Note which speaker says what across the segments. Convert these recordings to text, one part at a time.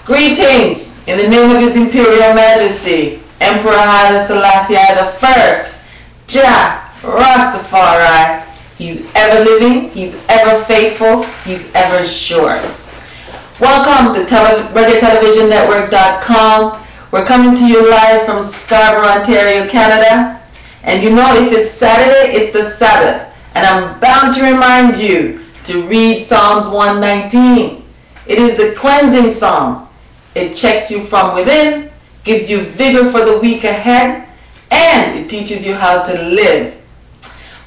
Speaker 1: Greetings in the name of His Imperial Majesty, Emperor Haile Selassie I, Jah Rastafari. He's ever living, He's ever faithful, He's ever sure. Welcome to ReggaeTelevisionNetwork.com. We're coming to you live from Scarborough, Ontario, Canada. And you know, if it's Saturday, it's the Sabbath. And I'm bound to remind you to read Psalms 119. It is the cleansing psalm. It checks you from within, gives you vigor for the week ahead, and it teaches you how to live.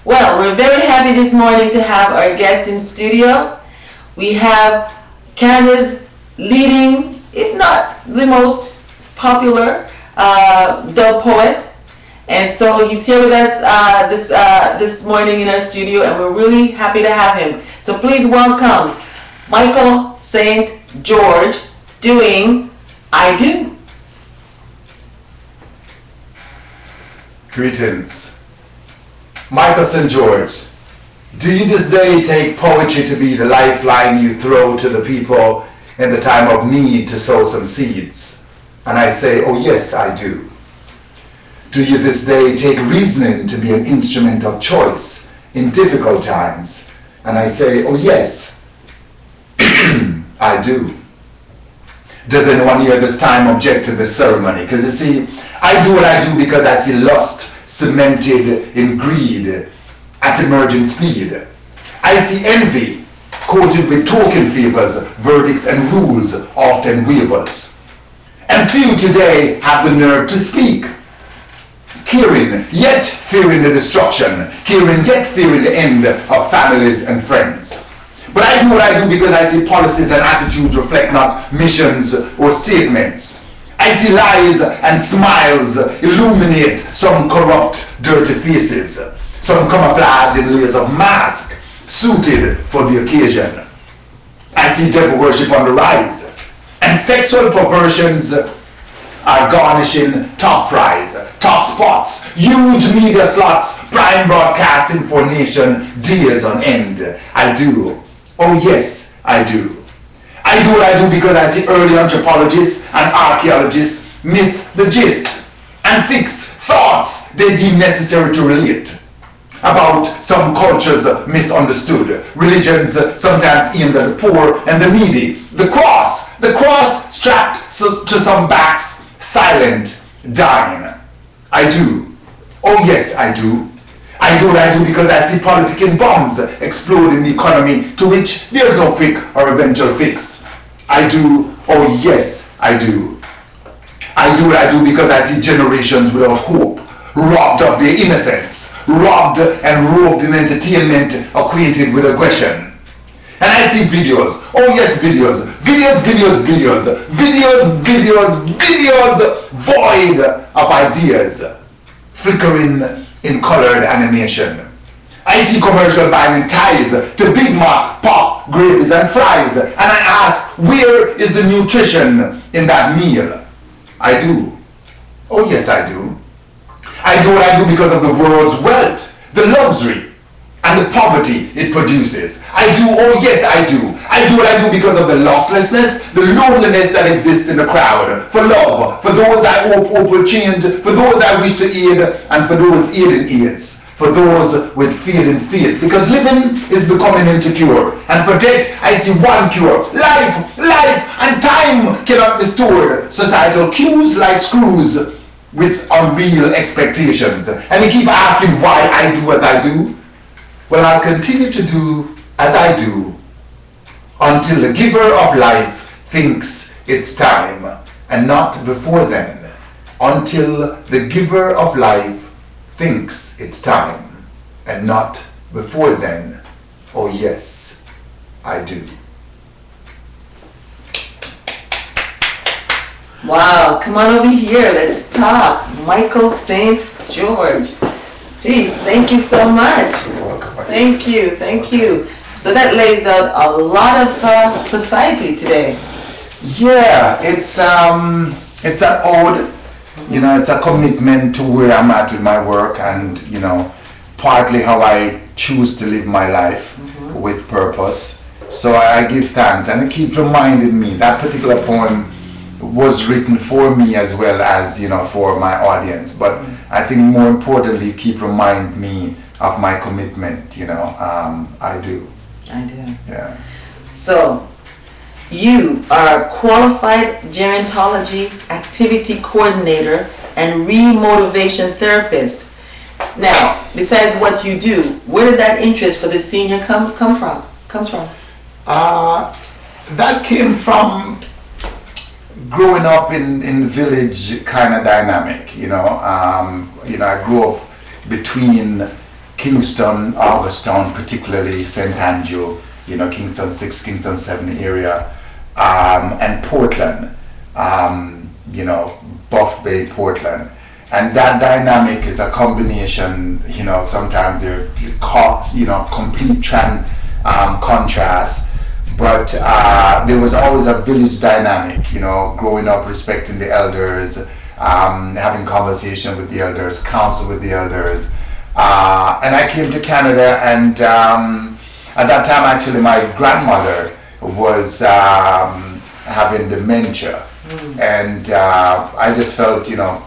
Speaker 1: Well, we're very happy this morning to have our guest in studio. We have Canada's leading, if not the most popular, dub poet. And so he's here with us this morning in our studio, and we're really happy to have him. So please welcome Michael St. George doing I Do.
Speaker 2: Greetings. Michael St. George, do you this day take poetry to be the lifeline you throw to the people in the time of need to sow some seeds? And I say, oh yes, I do. Do you this day take reasoning to be an instrument of choice in difficult times? And I say, oh yes, I do. Does anyone here this time object to this ceremony? Because you see, I do what I do because I see lust cemented in greed at emergent speed. I see envy coated with token favors, verdicts and rules often wavers. And few today have the nerve to speak, caring yet fearing the destruction, caring yet fearing the end of families and friends. But I do what I do because I see policies and attitudes reflect not missions or statements. I see lies and smiles illuminate some corrupt, dirty faces, some camouflage in layers of mask suited for the occasion. I see devil worship on the rise, and sexual perversions are garnishing top prize, top spots, huge media slots, prime broadcasting for nation days on end. I do. Oh yes, I do. I do what I do because I see early anthropologists and archaeologists miss the gist and fix thoughts they deem necessary to relate about some cultures misunderstood, religions sometimes aimed at the poor and the needy. The cross strapped to some backs, silent, dying. I do. Oh yes, I do. I do what I do because I see political bombs explode in the economy to which there is no quick or eventual fix. I do. Oh yes, I do. I do what I do because I see generations without hope, robbed of their innocence, robbed and robed in entertainment, acquainted with aggression. And I see videos, oh yes, videos, void of ideas, flickering in colored animation. I see commercial buying ties to Big Mac, pop, gravies and fries, and I ask, where is the nutrition in that meal? I do. Oh yes, I do. I do what I do because of the world's wealth, the luxury, and the poverty it produces. I do, oh yes, I do. I do what I do because of the losslessness, the loneliness that exists in the crowd, for love, for those I hope will change, for those I wish to aid, and for those aiding aids, for those with failing faith. Because living is becoming insecure, and for death I see one cure. Life, and time cannot be stored. Societal cues like screws with unreal expectations. And you keep asking why I do as I do. Well, I'll continue to do as I do until the giver of life thinks it's time, and not before then. Until the giver of life thinks it's time, and not before then. Oh yes, I do.
Speaker 1: Wow, come on over here, let's talk. Michael St. George. Jeez, thank you so much.
Speaker 2: You're welcome.
Speaker 1: Thank you. So that lays out a lot of society today.
Speaker 2: Yeah, it's an ode, it's a commitment to where I'm at with my work, and partly how I choose to live my life with purpose. So I give thanks, and it keeps reminding me, that particular poem was written for me as well as, you know, for my audience. But I think more importantly, keep remind me of my commitment, you know. I do.
Speaker 1: I do.
Speaker 2: Yeah.
Speaker 1: So, you are a qualified gerontology activity coordinator and remotivation therapist. Now, besides what you do, where did that interest for the senior comes from?
Speaker 2: That came from growing up in village kind of dynamic, you know. I grew up between Kingston, Augustown, particularly St. Andrew, you know, Kingston 6, Kingston 7 area, and Portland, you know, Buff Bay, Portland. And that dynamic is a combination, you know, sometimes they're complete contrast, but there was always a village dynamic, you know, growing up respecting the elders, having conversation with the elders, counsel with the elders. And I came to Canada, and at that time actually my grandmother was having dementia, and I just felt, you know,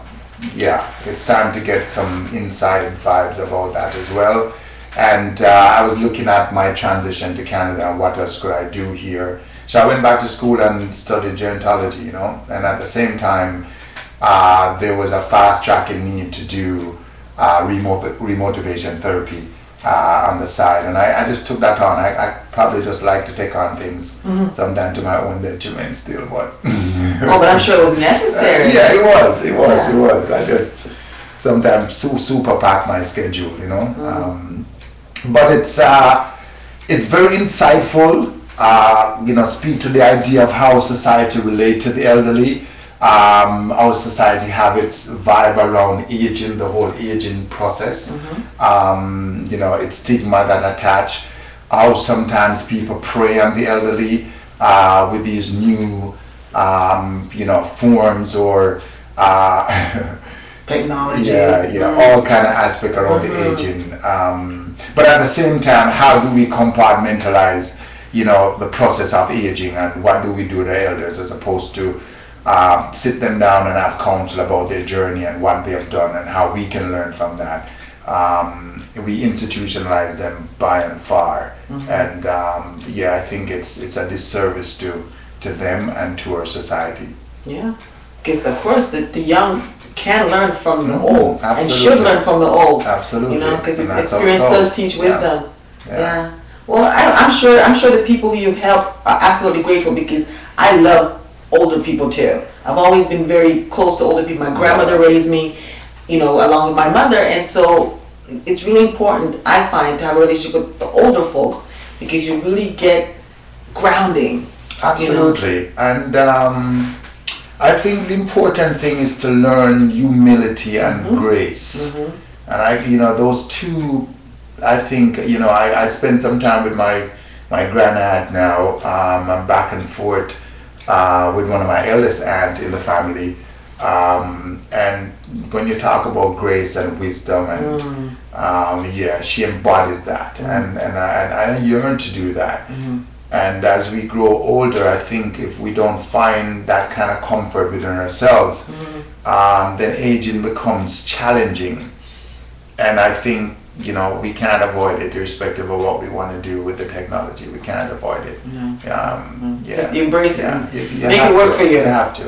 Speaker 2: yeah, it's time to get some inside vibes about that as well. And I was looking at my transition to Canada and what else could I do here. So I went back to school and studied gerontology, you know, and at the same time there was a fast tracking need to do remotivation therapy on the side, and I just took that on. I probably just like to take on things sometimes to my own detriment still, but
Speaker 1: oh, but I'm sure it was necessary.
Speaker 2: Yeah, it was. I just sometimes super pack my schedule, you know. But it's very insightful. You know, speak to the idea of how society relate to the elderly. Our society have its vibe around aging, the whole aging process. You know, it's stigma that attach. How sometimes people prey on the elderly with these new, you know, forms or
Speaker 1: technology.
Speaker 2: All kind of aspect around the aging. But at the same time, how do we compartmentalize, you know, the process of aging, and what do we do to elders as opposed to sit them down and have counsel about their journey and what they have done and how we can learn from that. We institutionalize them by and far, and I think it's a disservice to them and to our society.
Speaker 1: Yeah, because of course the young can learn from the old.
Speaker 2: Absolutely.
Speaker 1: And should learn from the old.
Speaker 2: Absolutely,
Speaker 1: you know, because experience does teach wisdom.
Speaker 2: Yeah.
Speaker 1: Well, I'm sure the people who you've helped are absolutely grateful, because I love older people too. I've always been very close to older people. My grandmother raised me, you know, along with my mother, and so it's really important, I find, to have a relationship with the older folks, because you really get grounding.
Speaker 2: Absolutely, you know? And I think the important thing is to learn humility and grace, and you know, those two. I think, you know, I spend some time with my granddad now. I'm back and forth with one of my eldest aunt in the family, and when you talk about grace and wisdom, and she embodied that, and I yearn to do that. And as we grow older, I think if we don't find that kind of comfort within ourselves, then aging becomes challenging. And I think, you know, we can't avoid it, irrespective of what we want to do with the technology. We can't avoid it.
Speaker 1: Just embrace it.
Speaker 2: You
Speaker 1: make it work for you.
Speaker 2: You have to.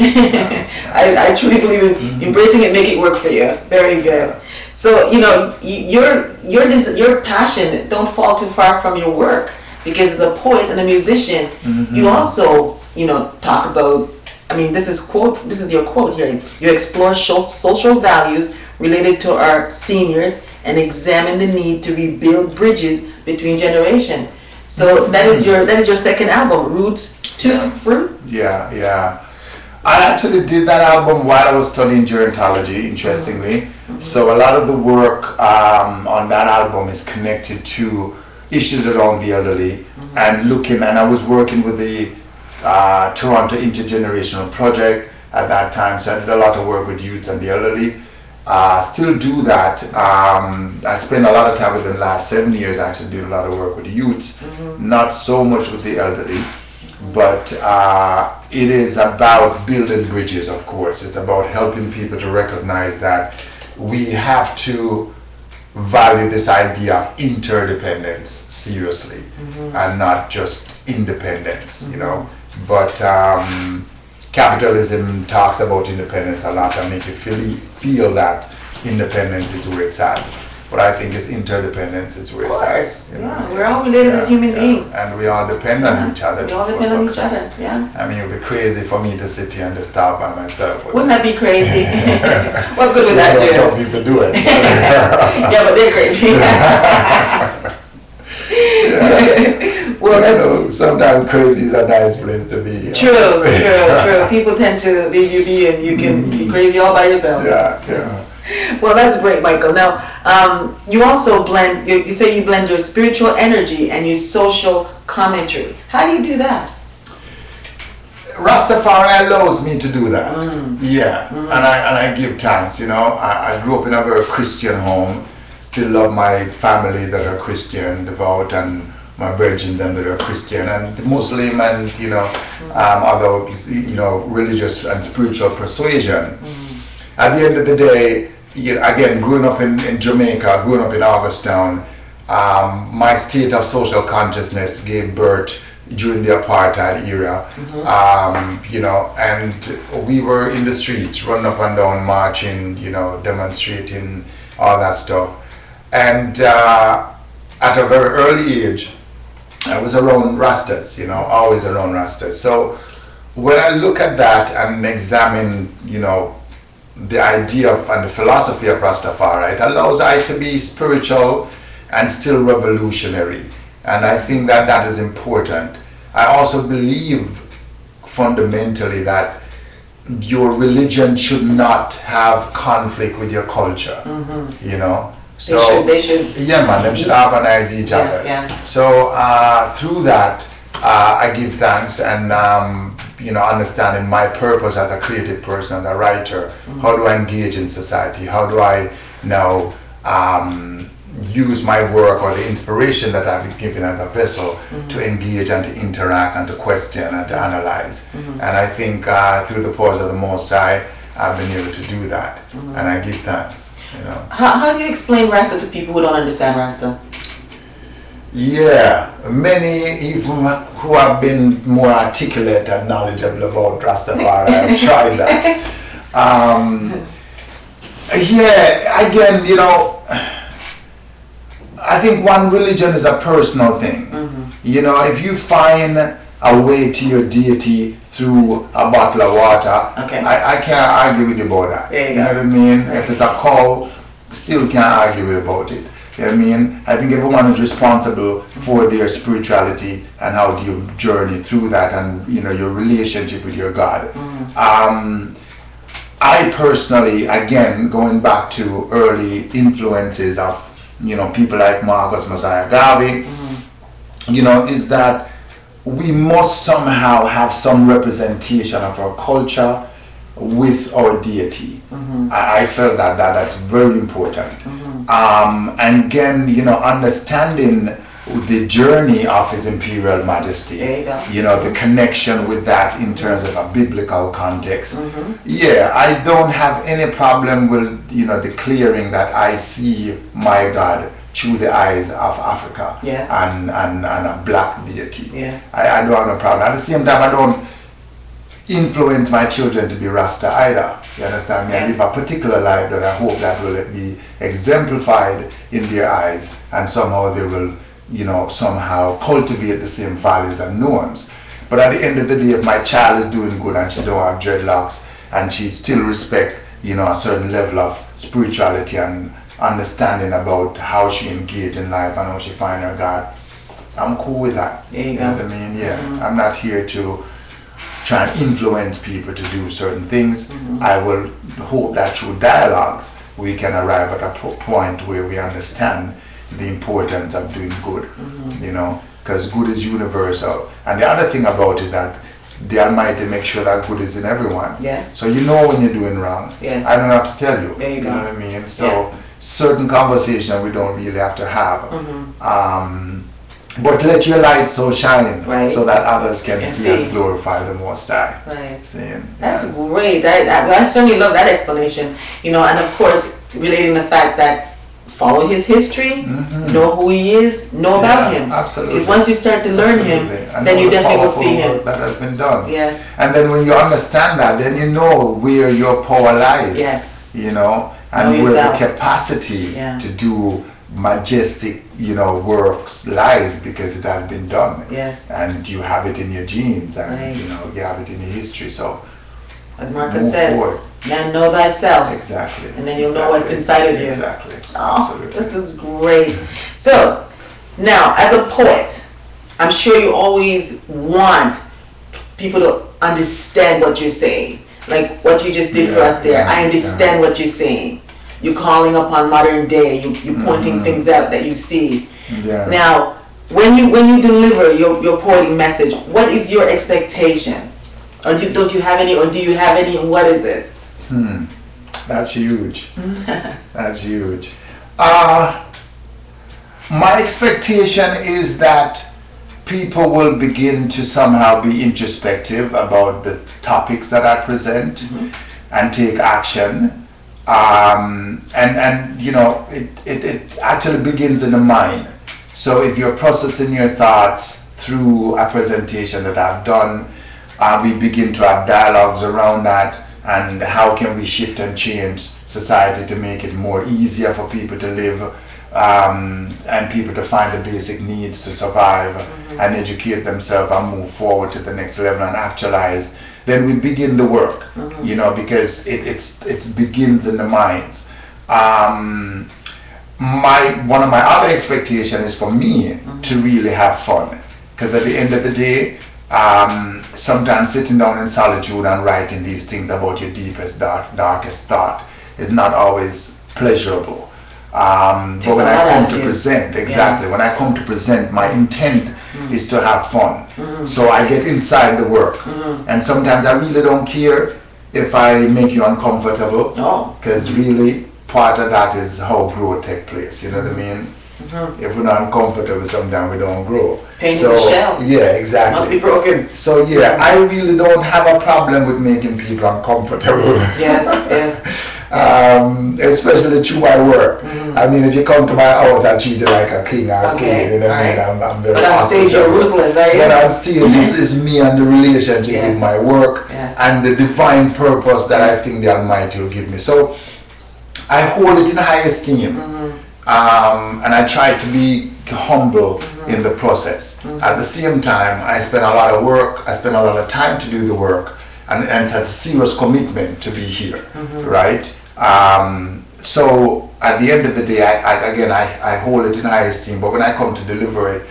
Speaker 1: I truly believe in embracing it, make it work for you. Very good. So, you know, your passion don't fall too far from your work, because as a poet and a musician, you also, you know, talk about, I mean, this is your quote here. You explore social values related to our seniors and examine the need to rebuild bridges between generations. So that is your second album, Roots to Fruit?
Speaker 2: Yeah. I actually did that album while I was studying gerontology, interestingly. So a lot of the work on that album is connected to issues around the elderly, and I was working with the Toronto Intergenerational Project at that time, so I did a lot of work with youths and the elderly. Still do that. I spent a lot of time within the last 7 years actually doing a lot of work with youths, not so much with the elderly, but it is about building bridges, of course. It's about helping people to recognize that we have to value this idea of interdependence seriously and not just independence, you know. But capitalism talks about independence a lot and make you feel that independence is where it's at. But I think it's interdependence is where it's at.
Speaker 1: Of course, yeah. We're all related as human beings.
Speaker 2: And we all depend on each other.
Speaker 1: We all depend on each other, yeah.
Speaker 2: I mean, it would be crazy for me to sit here and just talk by myself.
Speaker 1: Wouldn't that be crazy? What good would that do?
Speaker 2: Some people do it.
Speaker 1: Yeah, but they're crazy. Well,
Speaker 2: you know, sometimes crazy is a nice place to be. You know?
Speaker 1: True. People tend to leave you be and you can be crazy all by yourself.
Speaker 2: Yeah.
Speaker 1: Well, that's great, Michael. Now, you also blend, you say you blend your spiritual energy and your social commentary. How do you do that?
Speaker 2: Rastafari allows me to do that. And I give thanks, you know. I grew up in a very Christian home, still love my family that are Christian, devout, and my brethren them that are Christian and Muslim and, you know, other, you know, religious and spiritual persuasion. At the end of the day, again, growing up in Jamaica, growing up in Augustown, my state of social consciousness gave birth during the apartheid era, you know, and we were in the streets, running up and down, marching, you know, demonstrating, all that stuff. And at a very early age, I was around Rastas, you know, always around Rastas. So when I look at that and examine, you know, the idea of and the philosophy of Rastafari, it allows I to be spiritual and still revolutionary. And I think that that is important. I also believe fundamentally that your religion should not have conflict with your culture, you know. So
Speaker 1: they should.
Speaker 2: Yeah, man, they should harmonize each other.
Speaker 1: Yeah.
Speaker 2: So through that, I give thanks and you know, understanding my purpose as a creative person, as a writer. How do I engage in society? How do I now use my work or the inspiration that I've been given as a vessel to engage and to interact and to question and to analyze? And I think through the powers of the Most High, I've been able to do that, and I give thanks. You know.
Speaker 1: How do you explain Rasta to people who don't understand Rasta?
Speaker 2: Yeah, many even who have been more articulate and knowledgeable about Rastafari have tried that. Yeah, again, you know, I think one religion is a personal thing. You know, if you find a way to your deity through a bottle of water, I can't argue with you about that. You know what I mean? If it's a cow, still can't argue with about it. You know what I mean? I think everyone is responsible for their spirituality and how you journey through that and, you know, your relationship with your God. I personally, again, going back to early influences of, you know, people like Marcus Mosiah Garvey, you know, is that we must somehow have some representation of our culture with our deity. I felt that that's very important. And again, you know, understanding the journey of His Imperial Majesty, you know, the connection with that in terms of a biblical context. Yeah, I don't have any problem with, you know, declaring that I see my God through the eyes of Africa and a black deity. I don't have no problem. At the same time, I don't influence my children to be Rasta either. You understand me? I live a particular life that I hope that will be exemplified in their eyes, and somehow they will, you know, somehow cultivate the same values and norms. But at the end of the day, if my child is doing good and she don't have dreadlocks and she still respect, you know, a certain level of spirituality and understanding about how she engage in life and how she find her God, I'm cool with that. You know what I mean? Yeah. I'm not here to try and influence people to do certain things. I will hope that through dialogues we can arrive at a point where we understand the importance of doing good, you know, because good is universal. And the other thing about it, that the Almighty makes sure that good is in everyone. So you know when you're doing wrong. I don't have to tell you. You know what I mean? So certain conversation we don't really have to have. But let your light so shine,
Speaker 1: Right.
Speaker 2: so that others can see
Speaker 1: see.
Speaker 2: and glorify the Most High.
Speaker 1: Right.
Speaker 2: Seeing,
Speaker 1: That's
Speaker 2: yeah.
Speaker 1: great. I certainly love that explanation. You know, and of course, relating the fact that follow his history, know who he is, know about
Speaker 2: Yeah,
Speaker 1: him.
Speaker 2: absolutely.
Speaker 1: Because once you start to learn him,
Speaker 2: Absolutely. And
Speaker 1: then
Speaker 2: know
Speaker 1: you
Speaker 2: the
Speaker 1: definitely will
Speaker 2: powerful
Speaker 1: see him.
Speaker 2: work that has been done.
Speaker 1: Yes.
Speaker 2: And then when you understand that, then you know where your power lies.
Speaker 1: Yes.
Speaker 2: You know, and
Speaker 1: Know
Speaker 2: where
Speaker 1: yourself.
Speaker 2: the capacity
Speaker 1: Yeah.
Speaker 2: to do majestic, works lies, because it has been done.
Speaker 1: Yes.
Speaker 2: And you have it in your genes, and
Speaker 1: Right.
Speaker 2: you have it in your history. So
Speaker 1: As Marcus
Speaker 2: move
Speaker 1: said,
Speaker 2: forward.
Speaker 1: man, know thyself.
Speaker 2: Exactly.
Speaker 1: And then you'll know what's inside of you.
Speaker 2: Exactly.
Speaker 1: Oh,
Speaker 2: Absolutely.
Speaker 1: this is great. So, now, as a poet, I'm sure you always want people to understand what you're saying. Like what you just did for
Speaker 2: Yeah,
Speaker 1: us there.
Speaker 2: yeah,
Speaker 1: I understand what you're saying. You're calling upon modern day. You're pointing things out that you see.
Speaker 2: Yeah.
Speaker 1: Now, when you deliver your poetic message, what is your expectation? Or don't you have any, or do you have any, and what is it?
Speaker 2: That's huge. That's huge. My expectation is that people will begin to somehow be introspective about the topics that I present and take action. It actually begins in the mind. So if you're processing your thoughts through a presentation that I've done, we begin to have dialogues around that, and how can we shift and change society to make it more easier for people to live, and people to find the basic needs to survive and educate themselves and move forward to the next level and actualize. Then we begin the work, because it begins in the minds. One of my other expectations is for me to really have fun, because at the end of the day, sometimes sitting down in solitude and writing these things about your deepest, darkest thought is not always pleasurable. But when I come to present, when I come to present, my intent is to have fun. So I get inside the work. And sometimes I really don't care if I make you uncomfortable, because really part of that is how growth takes place, you know what I mean? If we're not uncomfortable, sometimes we don't grow.
Speaker 1: Pain in the shell.
Speaker 2: Yeah, exactly.
Speaker 1: Must be broken.
Speaker 2: So yeah, I really don't have a problem with making people uncomfortable.
Speaker 1: Yes, yes.
Speaker 2: Especially through my work. I mean, if you come to my house, I treat you like a king or a queen. You know what I mean? I'm very.
Speaker 1: But on stage, you're ruthless, are you?
Speaker 2: But on stage, is me and the relationship with my work and the divine purpose that I think the Almighty will give me. So I hold it in high esteem, and I try to be humble in the process. At the same time, I spend a lot of work. I spend a lot of time to do the work. And it's a serious commitment to be here, right? So at the end of the day, I hold it in high esteem. But when I come to deliver it,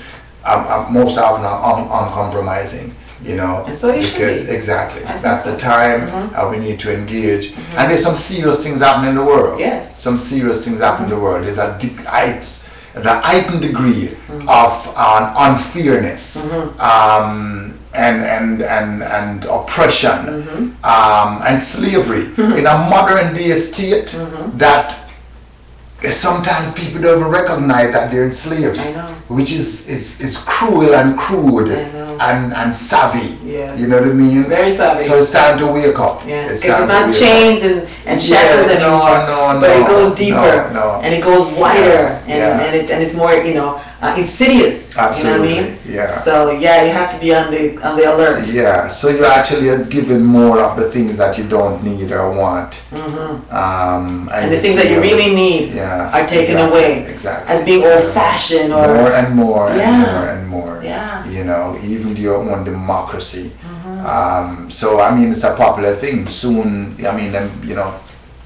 Speaker 2: I'm most often uncompromising,
Speaker 1: And so you should be.
Speaker 2: Exactly, that's the time we need to engage. And there's some serious things happening in the world.
Speaker 1: Yes.
Speaker 2: Some serious things happening in the world. There's the heightened degree of unfairness. And oppression and slavery in a modern day state that sometimes people don't even recognize that they're enslaved, which is cruel and crude and savvy.
Speaker 1: Yes.
Speaker 2: You know what I mean?
Speaker 1: Very savvy.
Speaker 2: So it's time to wake up.
Speaker 1: Yeah. It's not chains and shackles anymore. But it goes deeper and it goes wider and it's more insidious.
Speaker 2: Absolutely.
Speaker 1: You know what I mean?
Speaker 2: Yeah.
Speaker 1: So you have to be on the alert.
Speaker 2: Yeah. So you actually are given more of the things that you don't need or want. And
Speaker 1: the things that you really need are taken away.
Speaker 2: Exactly.
Speaker 1: As being old-fashioned or
Speaker 2: more and more and more and more.
Speaker 1: Yeah.
Speaker 2: Even your own democracy. So I mean, it's a popular thing. Soon,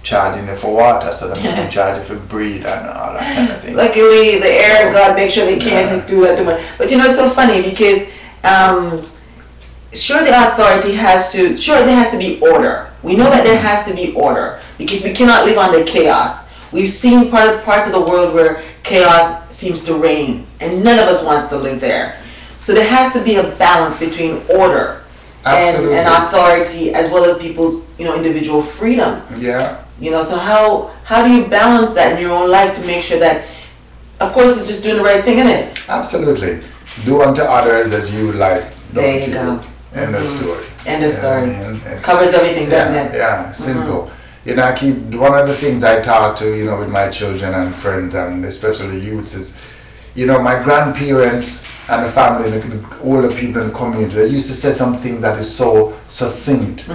Speaker 2: charging you for water, so they're going to charge you for breed and all that kind of thing.
Speaker 1: Luckily, the air God make sure they can't do that too much. But it's so funny because there has to be order. We know that there has to be order because we cannot live under chaos. We've seen parts of the world where chaos seems to reign, and none of us wants to live there. So there has to be a balance between order and authority, as well as people's individual freedom.
Speaker 2: Yeah.
Speaker 1: So how do you balance that in your own life to make sure that, of course, it's just doing the right thing, isn't it?
Speaker 2: Absolutely. Do unto others as you would like
Speaker 1: There
Speaker 2: done
Speaker 1: you
Speaker 2: to
Speaker 1: go.
Speaker 2: you. End of story.
Speaker 1: End of
Speaker 2: You know
Speaker 1: story.
Speaker 2: what I mean? It's-
Speaker 1: Covers everything, doesn't
Speaker 2: yeah,
Speaker 1: it?
Speaker 2: Yeah, simple. You know, I keep one of the things I talk to, you know, with my children and friends and especially youths is, you know, my grandparents and the family, the older people in the community, they used to say something that is so succinct.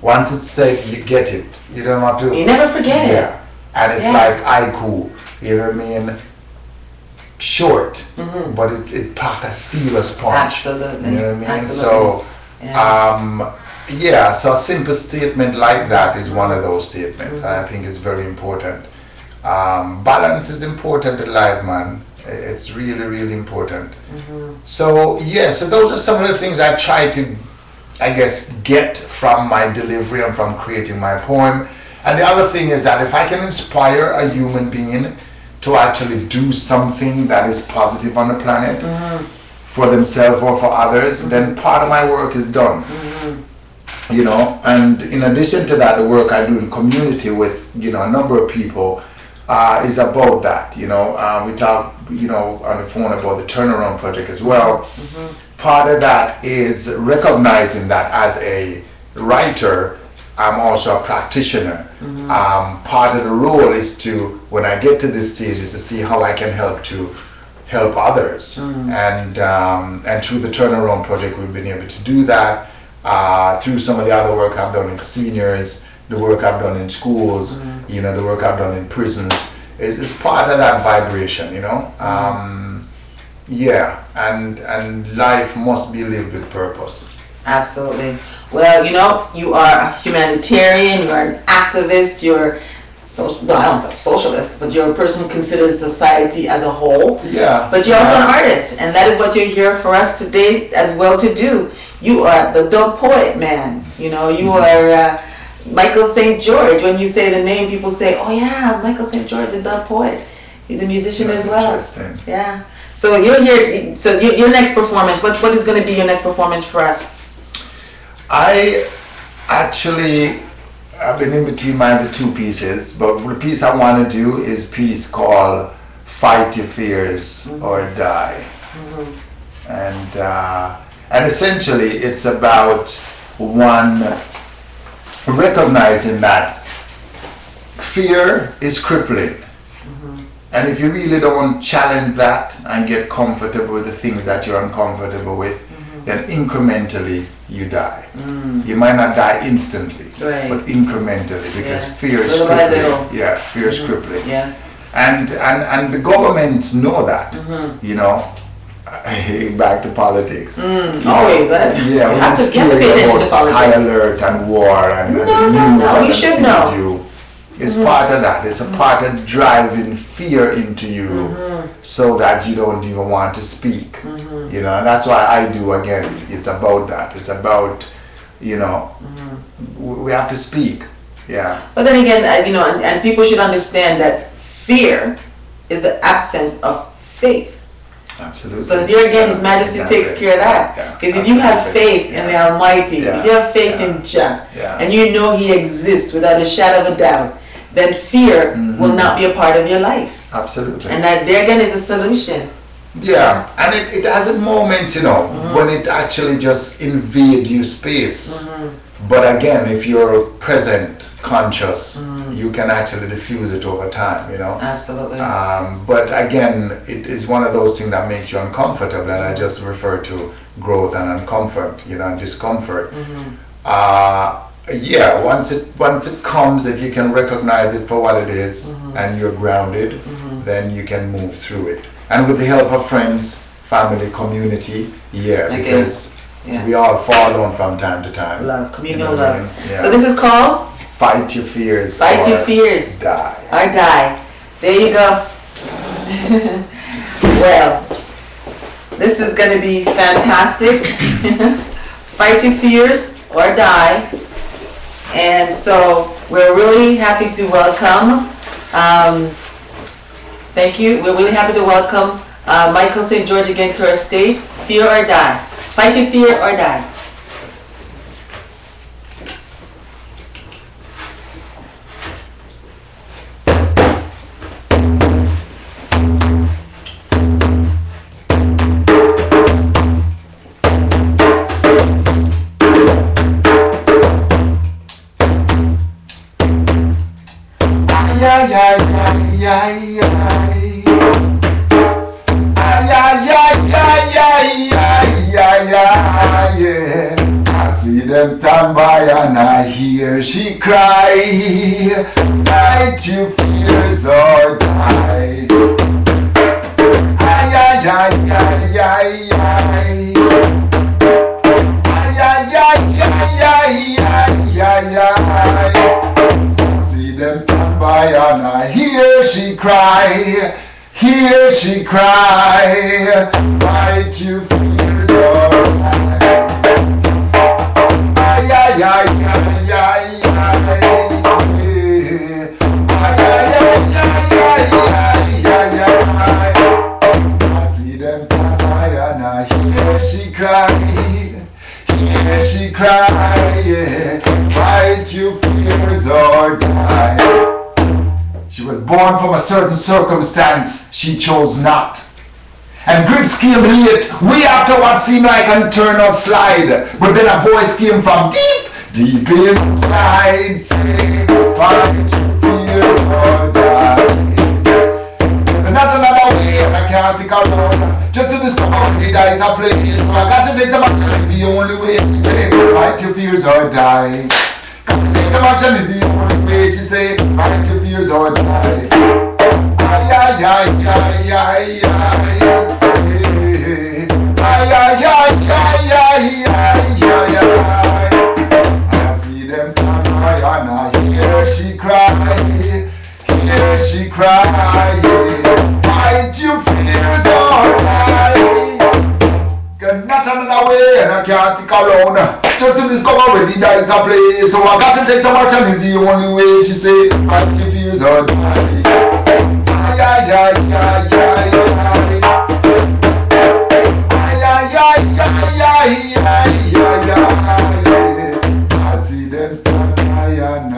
Speaker 2: Once it's said, you get it. You don't have to.
Speaker 1: You never forget it.
Speaker 2: Yeah, and it's
Speaker 1: Yeah.
Speaker 2: like haiku. You know what I mean? Short, but it packed a serious punch.
Speaker 1: Absolutely.
Speaker 2: You know what I mean?
Speaker 1: Absolutely.
Speaker 2: So,
Speaker 1: Yeah.
Speaker 2: yeah, so a simple statement like that is one of those statements. And I think it's very important. Balance is important in life, man. It's really, really important. So, yeah, so those are some of the things I try to, I guess, get from my delivery and from creating my poem. And the other thing is that if I can inspire a human being to actually do something that is positive on the planet for themselves or for others, then part of my work is done. You know, and in addition to that, the work I do in community with, you know, a number of people is about that. You know, we talk, you know, on the phone about the Turnaround Project as well. Part of that is recognizing that as a writer, I'm also a practitioner. Part of the role is to, when I get to this stage, is to see how I can help others. And through the Turnaround Project, we've been able to do that. Through some of the other work I've done in seniors, the work I've done in schools, you know, the work I've done in prisons, is part of that vibration, you know. Yeah, and life must be lived with purpose.
Speaker 1: Absolutely. Well, you know, you are a humanitarian, you are an activist, you're well, I don't say socialist, but you're a person who considers society as a whole.
Speaker 2: Yeah.
Speaker 1: But you're also an artist, and that is what you're here for us today as well to do. You are the dub poet, man. You know, you are Michael St. George. When you say the name, people say, oh yeah, Michael St. George, the dub poet. He's a musician
Speaker 2: That's
Speaker 1: as well.
Speaker 2: interesting.
Speaker 1: Yeah. So you're here, so your next performance, what is going to be your next performance for us?
Speaker 2: I actually, I've been in between minds of two pieces, but the piece I want to do is a piece called Fight Your Fears or Die. And essentially it's about one recognizing that fear is crippling. And if you really don't challenge that and get comfortable with the things that you're uncomfortable with, then incrementally you die. You might not die instantly,
Speaker 1: Right.
Speaker 2: but incrementally, because
Speaker 1: Yeah.
Speaker 2: fear is
Speaker 1: Little by
Speaker 2: crippling.
Speaker 1: little.
Speaker 2: Yeah, fear is crippling.
Speaker 1: Yes.
Speaker 2: And the governments know that, you know. Back to politics. You know,
Speaker 1: Always,
Speaker 2: yeah,
Speaker 1: you
Speaker 2: we
Speaker 1: have
Speaker 2: don't
Speaker 1: to
Speaker 2: scare
Speaker 1: pay attention
Speaker 2: you
Speaker 1: to
Speaker 2: about high
Speaker 1: politics.
Speaker 2: alert and war and the
Speaker 1: No,
Speaker 2: news
Speaker 1: no,
Speaker 2: that
Speaker 1: we should
Speaker 2: feed
Speaker 1: know.
Speaker 2: you. It's part of that. It's a part of driving fear into you so that you don't even want to speak. You know, and that's why I do, again, it's about that. It's about, you know, we have to speak. Yeah.
Speaker 1: But then again, you know, and people should understand that fear is the absence of faith.
Speaker 2: Absolutely.
Speaker 1: So here again, His Majesty takes care of that. Because if you have faith in the Almighty, if you have faith in Jah, and you know He exists without a shadow of a doubt, then fear will not be a part of your life.
Speaker 2: Absolutely.
Speaker 1: And that there again is a solution.
Speaker 2: Yeah, and it has a moment, you know, when it actually just invades your space. But again, if you're present, conscious, you can actually diffuse it over time, you know.
Speaker 1: Absolutely.
Speaker 2: But again, it is one of those things that makes you uncomfortable, and I just refer to growth and uncomfort, you know, and discomfort. Yeah, once it comes, if you can recognize it for what it is, and you're grounded, then you can move through it. And with the help of friends, family, community, because we all fall down from time to time.
Speaker 1: Love, communal
Speaker 2: You know what I
Speaker 1: love.
Speaker 2: mean? Yeah.
Speaker 1: So this is called
Speaker 2: Fight Your Fears.
Speaker 1: Fight
Speaker 2: or
Speaker 1: Your Fears.
Speaker 2: Die.
Speaker 1: Or Die. There you go. Well, this is going to be fantastic. Fight Your Fears or Die. And so we're really happy to welcome, thank you, we're really happy to welcome Michael St. George again to our stage. Fear or Die. Fight Your Fear or Die.
Speaker 2: Ay, ay, ay, ay, ay, ay. Ay, ay, ay, ay, ay, ay, ay, ay, yeah. I see them stand by and I hear she cry. Fight your fears or die. Ay, ay, ay, ay, ay, ay. Ay, ay, ay, ay, ay, ay, ay. I see them stand by and I hear she cry. Hear she cry. Fight your fears or die. Ay, ay, ay, ay, ay, ay. Ay, ay, ay, ay, ay, ay, ay. I see them stand by and I hear she cry. Hear she cry. Yeah. Fight your fears or die. She was born from a certain circumstance she chose not. And grips came late, way after what seemed like an eternal slide. But then a voice came from deep, deep inside, saying, fight your fears or die. There's not another way, and I can't take a road. Just to discover the dice a place. So I got to take the action, it's the only way. She say, fight your fears or die. Take the action, is the only way. She say, fight your fears or die. Ay, ay, ay, ay, ay, ay. Ay, ay, ay, ay, ay, ay, ay, ay. I see them stand by and I hear she cry. Hear she cry. Fight your fears or die. Got not another way and I can't take alone. Just to discover where the dice are played. So I got to take the match and it's the only way. She say, fight your fears or die. Ay, ay, ay, ay, ay, ay. Ay, ay, ay, ay, ay, ay, ay. I see them stand by and I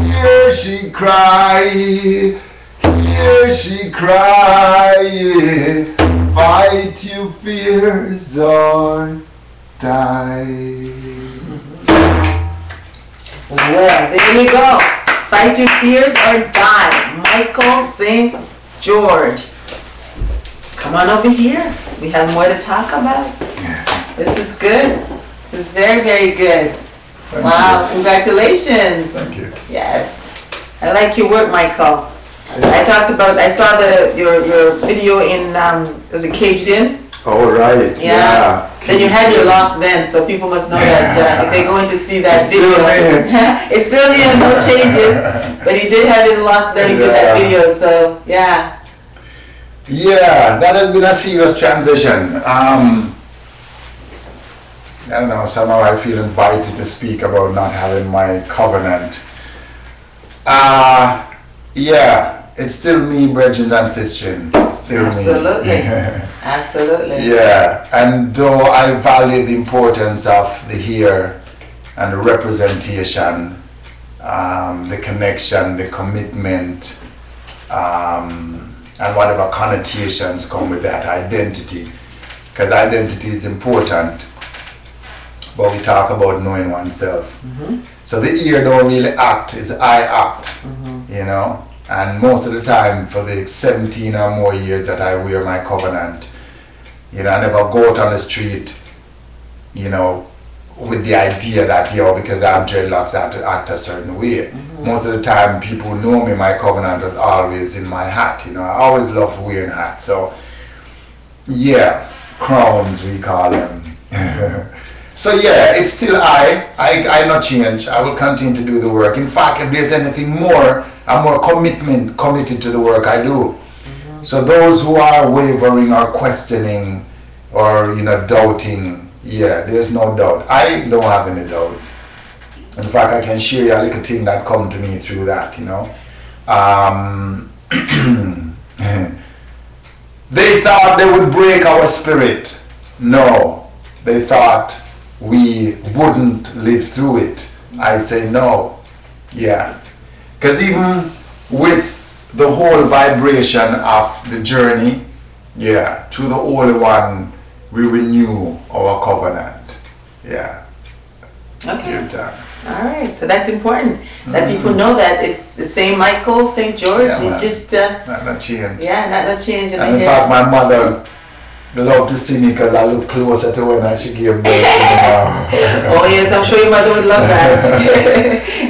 Speaker 2: hear she cry. Hear she cry. Fight your fears or die.
Speaker 1: Well, there you go. Fight your fears or die. Michael St. George. Come on over here. We have more to talk about. This is good. This is very, very good. Wow, congratulations.
Speaker 2: Thank you.
Speaker 1: Yes. I like your work, Michael. I saw your video in, was it Caged In?
Speaker 2: All right. Yeah.
Speaker 1: Then you had your locks then, so people must know that if they're going to see that video. It's still here, no changes. But he did have his locks then, he did that video, so yeah.
Speaker 2: Yeah, that has been a serious transition. I don't know, somehow I feel invited to speak about not having my covenant. Yeah, it's still me, brethren and sisters. Still
Speaker 1: Absolutely.
Speaker 2: me.
Speaker 1: Absolutely.
Speaker 2: Yeah, and though I value the importance of the here and the representation, the connection, the commitment, and whatever connotations come with that identity, because identity is important, but we talk about knowing oneself.
Speaker 1: Mm-hmm.
Speaker 2: So the ear don't really act, it's I act,
Speaker 1: Mm-hmm.
Speaker 2: you know. And most of the time, for the 17 or more years that I wear my covenant, you know, I never go out on the street, you know, with the idea that, yo, because I have dreadlocks, I have to act a certain way.
Speaker 1: Mm-hmm.
Speaker 2: Most of the time, people know me, my covenant was always in my hat, you know. I always loved wearing hats. So, yeah, crowns, we call them. So yeah, it's still I not change. I will continue to do the work. In fact, if there's anything more, I'm more committed to the work I do.
Speaker 1: Mm-hmm.
Speaker 2: So those who are wavering or questioning or, you know, doubting, yeah, there's no doubt. I don't have any doubt. In fact, I can share you a little thing that come to me through that, you know. They thought they would break our spirit. No, they thought we wouldn't live through it. I say no. Yeah. Because even with the whole vibration of the journey, yeah, through the Holy One, we renew our covenant. Yeah.
Speaker 1: Okay.
Speaker 2: Give thanks.
Speaker 1: All right, so that's important that people know that it's the same Michael St. George.
Speaker 2: Yeah,
Speaker 1: It's just
Speaker 2: not change.
Speaker 1: yeah, not change in
Speaker 2: And
Speaker 1: the
Speaker 2: in
Speaker 1: hair.
Speaker 2: fact, my mother loved to see me because I look closer to her when she gave birth to me now.
Speaker 1: Oh yes, I'm sure your mother would love that.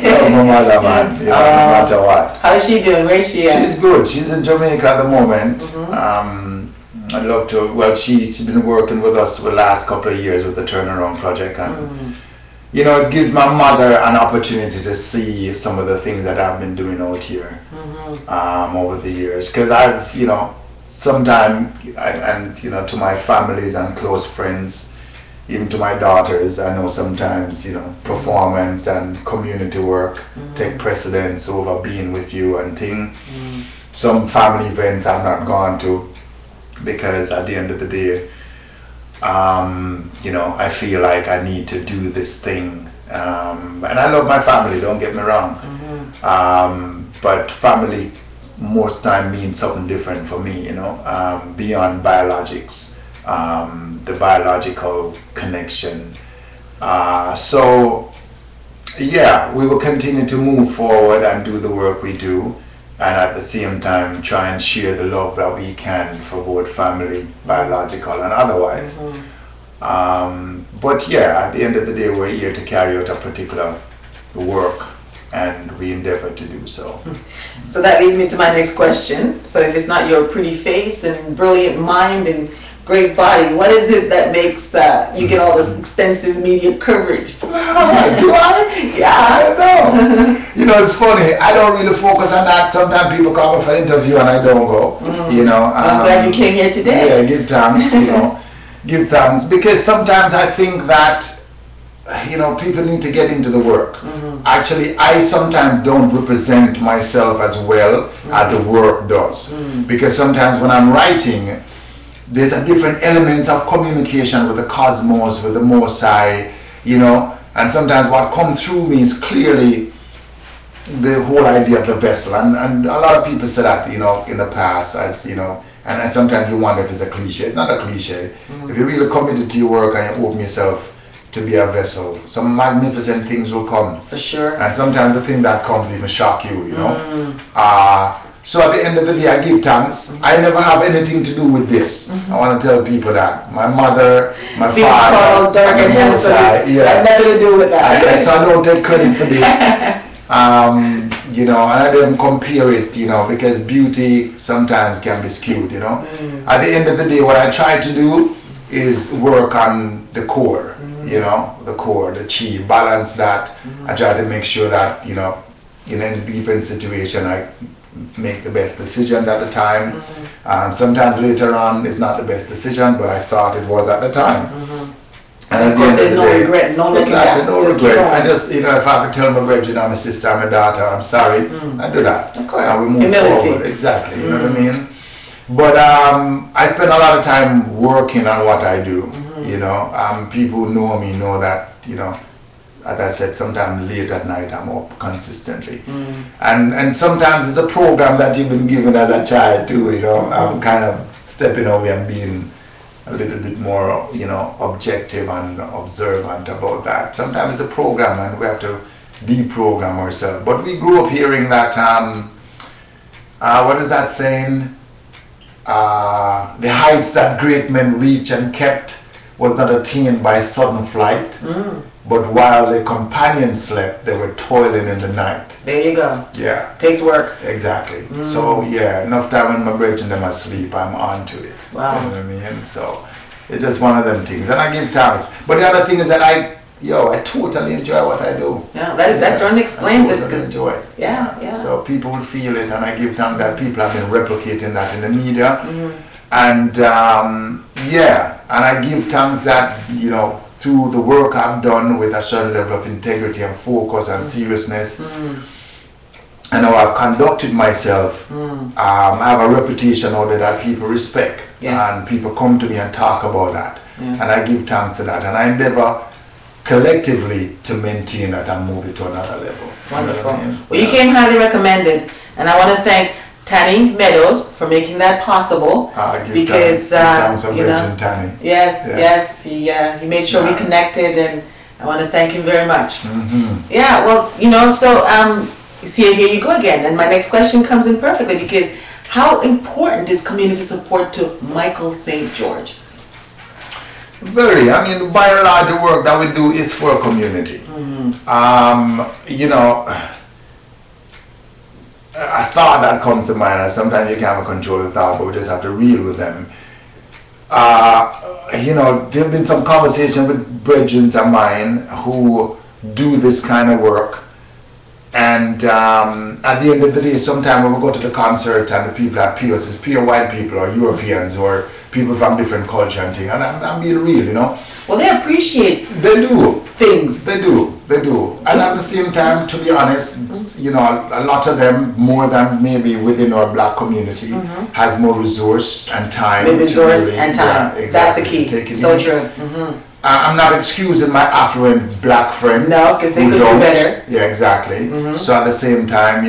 Speaker 2: Love my mother, man. You know, no matter what.
Speaker 1: How's she doing? Where is she at?
Speaker 2: She's good. She's in Jamaica at the moment. I'd love to. Well, she's been working with us for the last couple of years with the Turnaround Project, and you know, it gives my mother an opportunity to see some of the things that I've been doing out here over the years. Because I've, you know, sometimes, and you know, to my families and close friends, even to my daughters, I know sometimes, you know, performance and community work take precedence over being with you and things. Some family events I've not gone to because at the end of the day, you know, I feel like I need to do this thing. And I love my family, don't get me wrong. But family most time means something different for me, you know, beyond biologics, the biological connection. So yeah, we will continue to move forward and do the work we do, and at the same time try and share the love that we can for both family, biological and otherwise. But yeah, at the end of the day, we're here to carry out a particular work, and we endeavor to do so.
Speaker 1: So that leads me to my next question. So if it's not your pretty face and brilliant mind and great body, what is it that makes you get all this extensive media coverage?
Speaker 2: Do I?
Speaker 1: Yeah.
Speaker 2: I don't know. You know, it's funny. I don't really focus on that. Sometimes people call me for interview and I don't go. You know.
Speaker 1: I'm glad you came here today.
Speaker 2: Yeah, give thanks. You know, give thanks, because sometimes I think that, you know, people need to get into the work. Actually, I sometimes don't represent myself as well as the work does, because sometimes when I'm writing, there's a different element of communication with the cosmos, with the Most High, you know, and sometimes what comes through me is clearly the whole idea of the vessel, and a lot of people say that, you know, in the past, as you know, and sometimes you wonder if it's a cliche. It's not a cliche. If you're really committed to your work and you open yourself to be a vessel, some magnificent things will come.
Speaker 1: For sure.
Speaker 2: And sometimes the thing that comes even shock you, you know. So at the end of the day, I give thanks. I never have anything to do with this. I want to tell people that. My mother, my
Speaker 1: Being tall,
Speaker 2: father,
Speaker 1: dark, and handsome, had nothing to do with that.
Speaker 2: So I don't take credit for this. You know, and I don't compare it, you know, because beauty sometimes can be skewed, you know. At the end of the day, what I try to do is work on the core, you know, the core, the chi, balance that. I try to make sure that, you know, in any different situation, I make the best decision at the time. Sometimes later on, it's not the best decision, but I thought it was at the time. And at the end of the
Speaker 1: no
Speaker 2: day,
Speaker 1: regret, no looking
Speaker 2: exactly,
Speaker 1: back.
Speaker 2: no
Speaker 1: Just
Speaker 2: regret.
Speaker 1: keep going.
Speaker 2: I just, you know, if I have to tell my brethren, I'm a sister, I'm a daughter, I'm sorry, I do that.
Speaker 1: Of course.
Speaker 2: And we move
Speaker 1: Humility.
Speaker 2: forward. Exactly, you know what I mean? But I spend a lot of time working on what I do, you know. People who know me know that, you know, as I said, sometimes late at night I'm up consistently. And sometimes it's a program that you've been given as a child too, you know. I'm kind of stepping away and being a little bit more, you know, objective and observant about that. Sometimes it's a program and we have to deprogram ourselves. But we grew up hearing that, what is that saying? The heights that great men reach and kept was not attained by sudden flight. But while their companions slept, they were toiling in the night.
Speaker 1: There you go.
Speaker 2: Yeah.
Speaker 1: Takes work.
Speaker 2: Exactly. So yeah, enough time when my brethren them asleep, I'm on to it.
Speaker 1: Wow.
Speaker 2: You know what I mean? So it's just one of them things. And I give thanks. But the other thing is that I totally enjoy what I do.
Speaker 1: Yeah, that certainly explains
Speaker 2: I
Speaker 1: it.
Speaker 2: totally
Speaker 1: 'Cause
Speaker 2: enjoy it.
Speaker 1: yeah.
Speaker 2: So people will feel it, and I give thanks that people have been replicating that in the media. And and I give thanks that, you know, through the work I've done with a certain level of integrity and focus and seriousness, and how I've conducted myself, I have a reputation out there that people respect.
Speaker 1: Yes.
Speaker 2: And people come to me and talk about that.
Speaker 1: Yeah.
Speaker 2: And I give thanks to that. And I endeavor collectively to maintain that and move it to another level.
Speaker 1: Wonderful.
Speaker 2: You know what I mean?
Speaker 1: Well, you came highly recommended, and I want to thank Tanny Meadows for making that possible.
Speaker 2: Because
Speaker 1: you know,
Speaker 2: Tanny.
Speaker 1: yes, he made sure we connected, and I want to thank him very much. Yeah, well, so see, here you go again. And my next question comes in perfectly, because how important is community support to Michael St. George?
Speaker 2: Very. I mean, by and large, the work that we do is for a community. A thought that comes to mind, and sometimes you can't control the thought, but we just have to reel with them. There have been some conversation with brethren of mine who do this kind of work, and at the end of the day, sometimes when we go to the concert and the people are peers, it's pure white people or Europeans or people from different culture and things, and I'm being real,
Speaker 1: Well, they appreciate
Speaker 2: They do.
Speaker 1: things.
Speaker 2: They do. And at the same time, to be honest, a lot of them, more than maybe within our black community, has more resource and time.
Speaker 1: Resource and time.
Speaker 2: Yeah, exactly.
Speaker 1: That's the key. So true.
Speaker 2: I'm not excusing my affluent black friends.
Speaker 1: No, because they could do better.
Speaker 2: Yeah, exactly. So at the same time,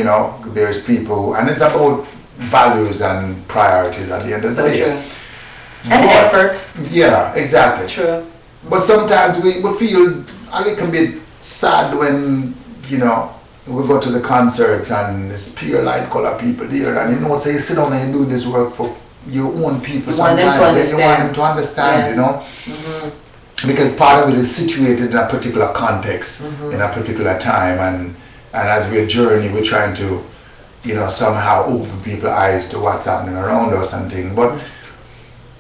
Speaker 2: there's people, and it's about values and priorities at the end of the day.
Speaker 1: So true. And effort.
Speaker 2: Yeah, exactly.
Speaker 1: True.
Speaker 2: But sometimes we feel a little bit sad when, we go to the concerts and it's pure light color people there, and say you sit down and you do this work for your own people.
Speaker 1: You want them to understand.
Speaker 2: You want them to understand, because part of it is situated in a particular context, in a particular time, and as we journey, we're trying to, somehow open people's eyes to what's happening around us and things. But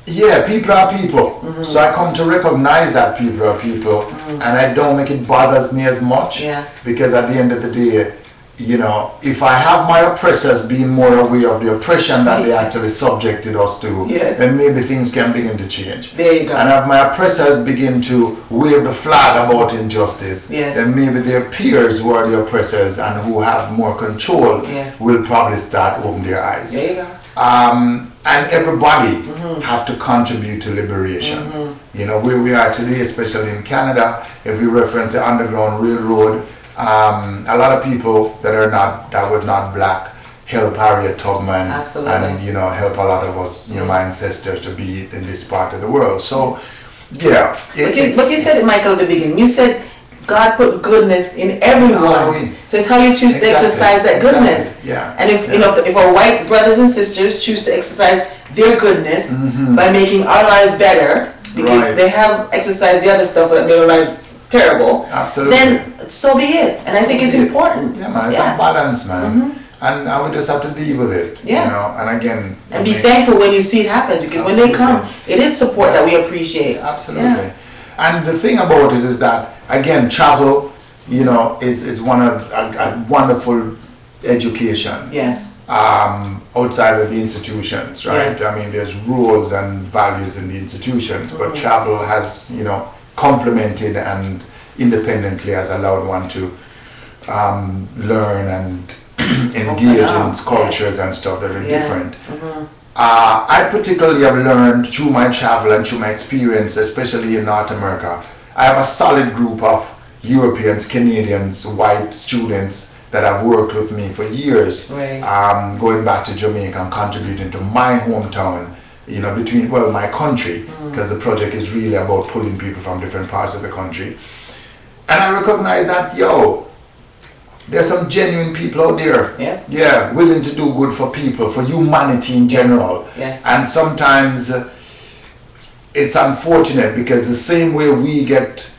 Speaker 2: yeah, people are people. So I come to recognize that people are people, and I don't make it bothers me as much, because at the end of the day, if I have my oppressors being more aware of the oppression that they actually subjected us to, then maybe things can begin to change.
Speaker 1: There you go.
Speaker 2: And if my oppressors begin to wave the flag about injustice, then maybe their peers who are the oppressors and who have more control will probably start opening their eyes.
Speaker 1: There you go.
Speaker 2: And everybody have to contribute to liberation. Where we are today, especially in Canada, if we reference the Underground Railroad, a lot of people that were not black help Harriet Tubman.
Speaker 1: Absolutely.
Speaker 2: And help a lot of us, my ancestors, to be in this part of the world. So yeah.
Speaker 1: But you said it, Michael, at the beginning. You said God put goodness in everyone. So it's how you choose to exercise that goodness.
Speaker 2: Yeah.
Speaker 1: And if our white brothers and sisters choose to exercise their goodness by making our lives better, because they have exercised the other stuff that made our life terrible,
Speaker 2: absolutely,
Speaker 1: then so be it. And I think it's important.
Speaker 2: Yeah, man, it's a balance, man. And we just have to deal with it.
Speaker 1: Yes.
Speaker 2: And again,
Speaker 1: and be thankful when you see it happen, because when they come, it is support that we appreciate.
Speaker 2: Absolutely. Yeah. And the thing about it is that, again, travel, is one of a wonderful education.
Speaker 1: Yes.
Speaker 2: Outside of the institutions, right?
Speaker 1: Yes.
Speaker 2: I mean, there's rules and values in the institutions, but travel has, complemented and independently has allowed one to learn and engage in cultures and stuff that are different. I particularly have learned through my travel and through my experience, especially in North America. I have a solid group of Europeans, Canadians, white students that have worked with me for years, going back to Jamaica and contributing to my hometown, my country, because the project is really about pulling people from different parts of the country. And I recognize that, there's some genuine people out there.
Speaker 1: Yes.
Speaker 2: Yeah, willing to do good for people, for humanity in general.
Speaker 1: Yes.
Speaker 2: And sometimes it's unfortunate, because the same way we get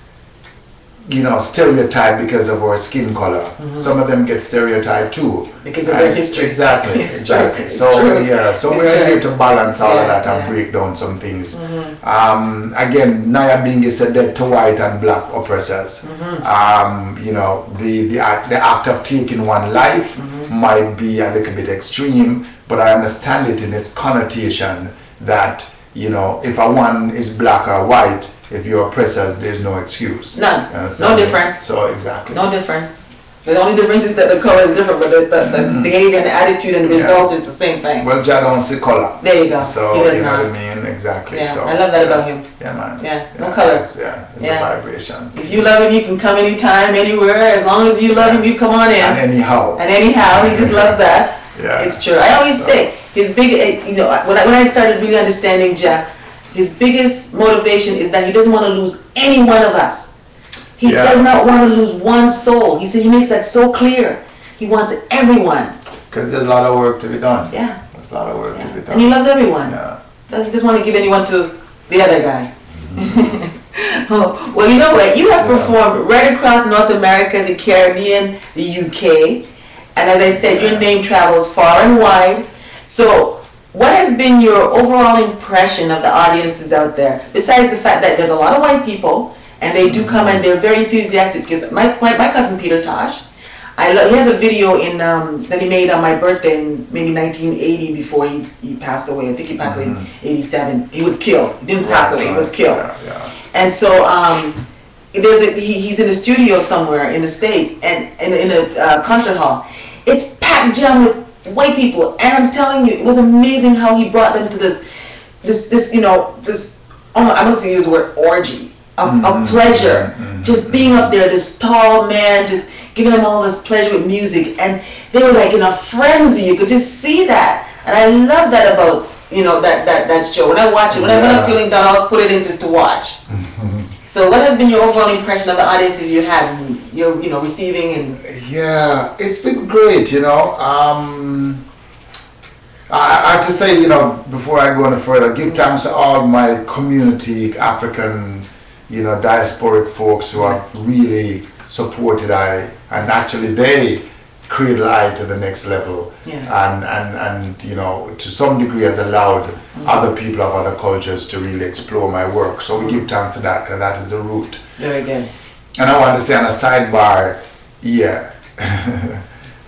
Speaker 2: stereotyped because of our skin color, some of them get stereotyped too.
Speaker 1: Because of their history.
Speaker 2: Exactly, exactly. So we're here to balance all of that and break down some things. Again, Nyabinghi said that to white and black oppressors. The act of taking one life might be a little bit extreme, but I understand it in its connotation that, if a one is black or white, if you're oppressors, there's no excuse.
Speaker 1: None. No difference.
Speaker 2: So exactly.
Speaker 1: No difference. The only difference is that the color is different, but the behavior and the attitude and the result is the same thing.
Speaker 2: Well, Jah don't see color.
Speaker 1: There you go.
Speaker 2: So
Speaker 1: he does
Speaker 2: you know
Speaker 1: not.
Speaker 2: what I mean? Exactly.
Speaker 1: Yeah.
Speaker 2: So
Speaker 1: I love that about him.
Speaker 2: Yeah, man.
Speaker 1: Yeah. No colors.
Speaker 2: It's a vibration.
Speaker 1: If you love him, you can come anytime, anywhere. As long as you love him, you come on in.
Speaker 2: And anyhow,
Speaker 1: he just loves that.
Speaker 2: Yeah.
Speaker 1: It's true. I always say his big, when I started really understanding Jah, his biggest motivation is that he doesn't want to lose any one of us. He
Speaker 2: Yeah.
Speaker 1: does not want to lose one soul. He said he makes that so clear. He wants everyone.
Speaker 2: Because there's a lot of work to be done.
Speaker 1: Yeah.
Speaker 2: There's a lot of work to be done.
Speaker 1: And he loves everyone.
Speaker 2: Yeah.
Speaker 1: He doesn't want to give anyone to the other guy. Oh, well, you know what? You have performed right across North America, the Caribbean, the UK. And as I said, your name travels far and wide. So what has been your overall impression of the audiences out there? Besides the fact that there's a lot of white people, and they do come and they're very enthusiastic. Because my cousin Peter Tosh, he has a video in that he made on my birthday in maybe 1980 before he passed away. I think he passed away in 87. He was killed. He didn't pass away. He was killed.
Speaker 2: Yeah.
Speaker 1: And so he's in the studio somewhere in the States and in a concert hall. It's packed jam with white people, and I'm telling you, it was amazing how he brought them to this I'm going to use the word orgy of pleasure. Just being up there, this tall man, just giving them all this pleasure with music, and they were like in a frenzy. You could just see that, and I love that about that show. When I watch it, when I'm feeling down, I always put it into to watch. So what has been your overall impression of the audiences you had, and you're receiving and?
Speaker 2: Yeah, it's been great. I have to say, before I go any further, give thanks to all my community, African, diasporic folks who have really supported I, and actually they cradle I to the next level, and to some degree has allowed other people of other cultures to really explore my work. So we give thanks to that, because that is the root.
Speaker 1: Very good.
Speaker 2: And I want to say on a sidebar,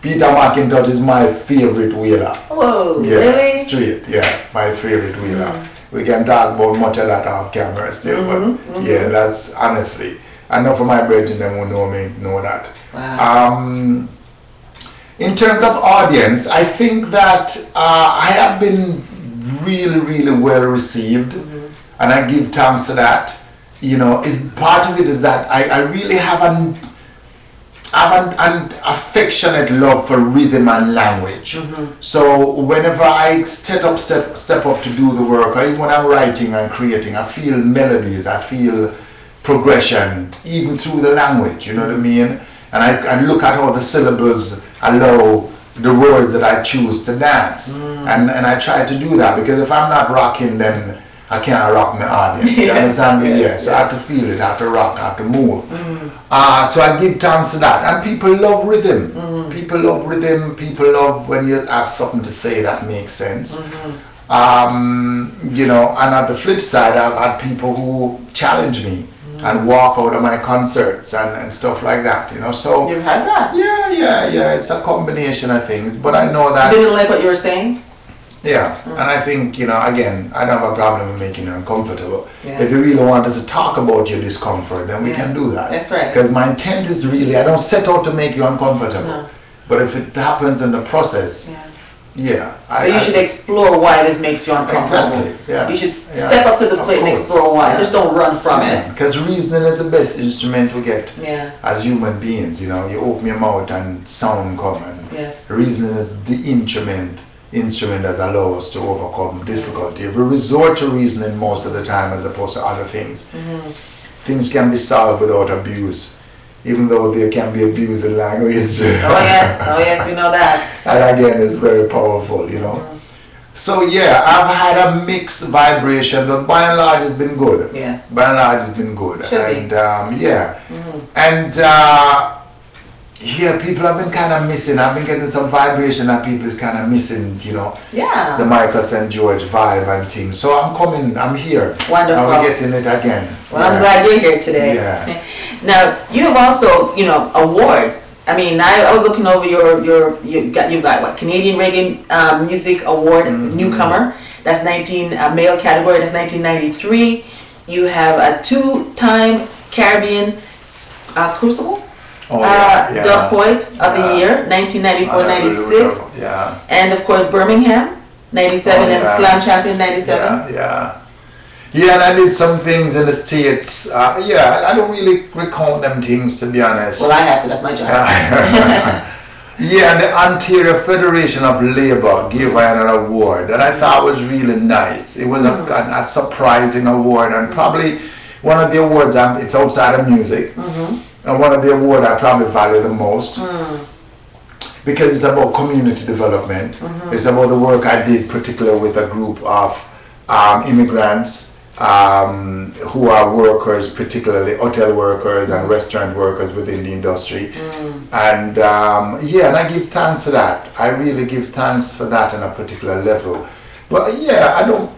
Speaker 2: Peter McIntosh is my favorite whaler.
Speaker 1: Whoa,
Speaker 2: really? Straight, my favorite whaler. We can talk about much of that off camera still, but that's honestly. I know for my brethren, them who know me, know that.
Speaker 1: Wow.
Speaker 2: In terms of audience, I think that I have been really, really well received, and I give thanks to that. Part of it is that I really have an affectionate love for rhythm and language. So whenever I step up to do the work, or even when I'm writing and creating, I feel melodies, I feel progression, even through the language, you know what I mean? And I look at how the syllables allow the words that I choose to dance. And I try to do that, because if I'm not rocking, then I can't rock my audience. You understand me? Yeah. So I have to feel it, I have to rock, I have to move. So I give thanks to that. And people love rhythm. People love rhythm. People love when you have something to say that makes sense. And at the flip side, I've had people who challenge me and walk out of my concerts and stuff like that, So
Speaker 1: You've had that?
Speaker 2: Yeah. It's a combination of things, but I know that.
Speaker 1: Didn't like what you were saying?
Speaker 2: Yeah, and I think, again, I don't have a problem with making you uncomfortable.
Speaker 1: Yeah.
Speaker 2: If you really want us to talk about your discomfort, then we can do that.
Speaker 1: That's right.
Speaker 2: Because my intent is really, I don't set out to make you uncomfortable.
Speaker 1: No.
Speaker 2: But if it happens in the process,
Speaker 1: so you should explore why this makes you uncomfortable.
Speaker 2: Exactly, yeah.
Speaker 1: You should step up to the plate and explore why. Just don't run from it.
Speaker 2: Because reasoning is the best instrument we get as human beings. You open your mouth and sound come. And reasoning is the instrument that allows us to overcome difficulty. If we resort to reasoning most of the time as opposed to other things, things can be solved without abuse, even though there can be abuse in language.
Speaker 1: Oh yes, we know that.
Speaker 2: And again, it's very powerful, So I've had a mixed vibration, but by and large it's been good.
Speaker 1: Yes.
Speaker 2: By and large it's been good.
Speaker 1: Should be.
Speaker 2: And people have been kind of missing. I've been getting some vibration that people is kind of missing, the Michael St. George vibe and things. So I'm here.
Speaker 1: Wonderful.
Speaker 2: And we're getting it again.
Speaker 1: Well, I'm glad you're here today.
Speaker 2: Yeah.
Speaker 1: Now, you have also, awards. I mean, I was looking over you've got what, Canadian Reggae Music Award newcomer. That's male category. That's 1993. You have a 2-time Caribbean Crucible. Dub Poet of the Year, 1994-96.
Speaker 2: Yeah.
Speaker 1: And of course Birmingham, 97, and Slam Champion, 97.
Speaker 2: Yeah, and I did some things in the States. I don't really recount them things, to be honest.
Speaker 1: Well, I have to, that's my job.
Speaker 2: And the Ontario Federation of Labour gave me an award that I thought was really nice. It was a surprising award, and probably one of the awards, it's outside of music, and one of the awards I probably value the most because it's about community development. It's about the work I did, particularly with a group of immigrants who are workers, particularly hotel workers and restaurant workers within the industry. And yeah, and I give thanks for that. I really give thanks for that on a particular level. But yeah, I don't.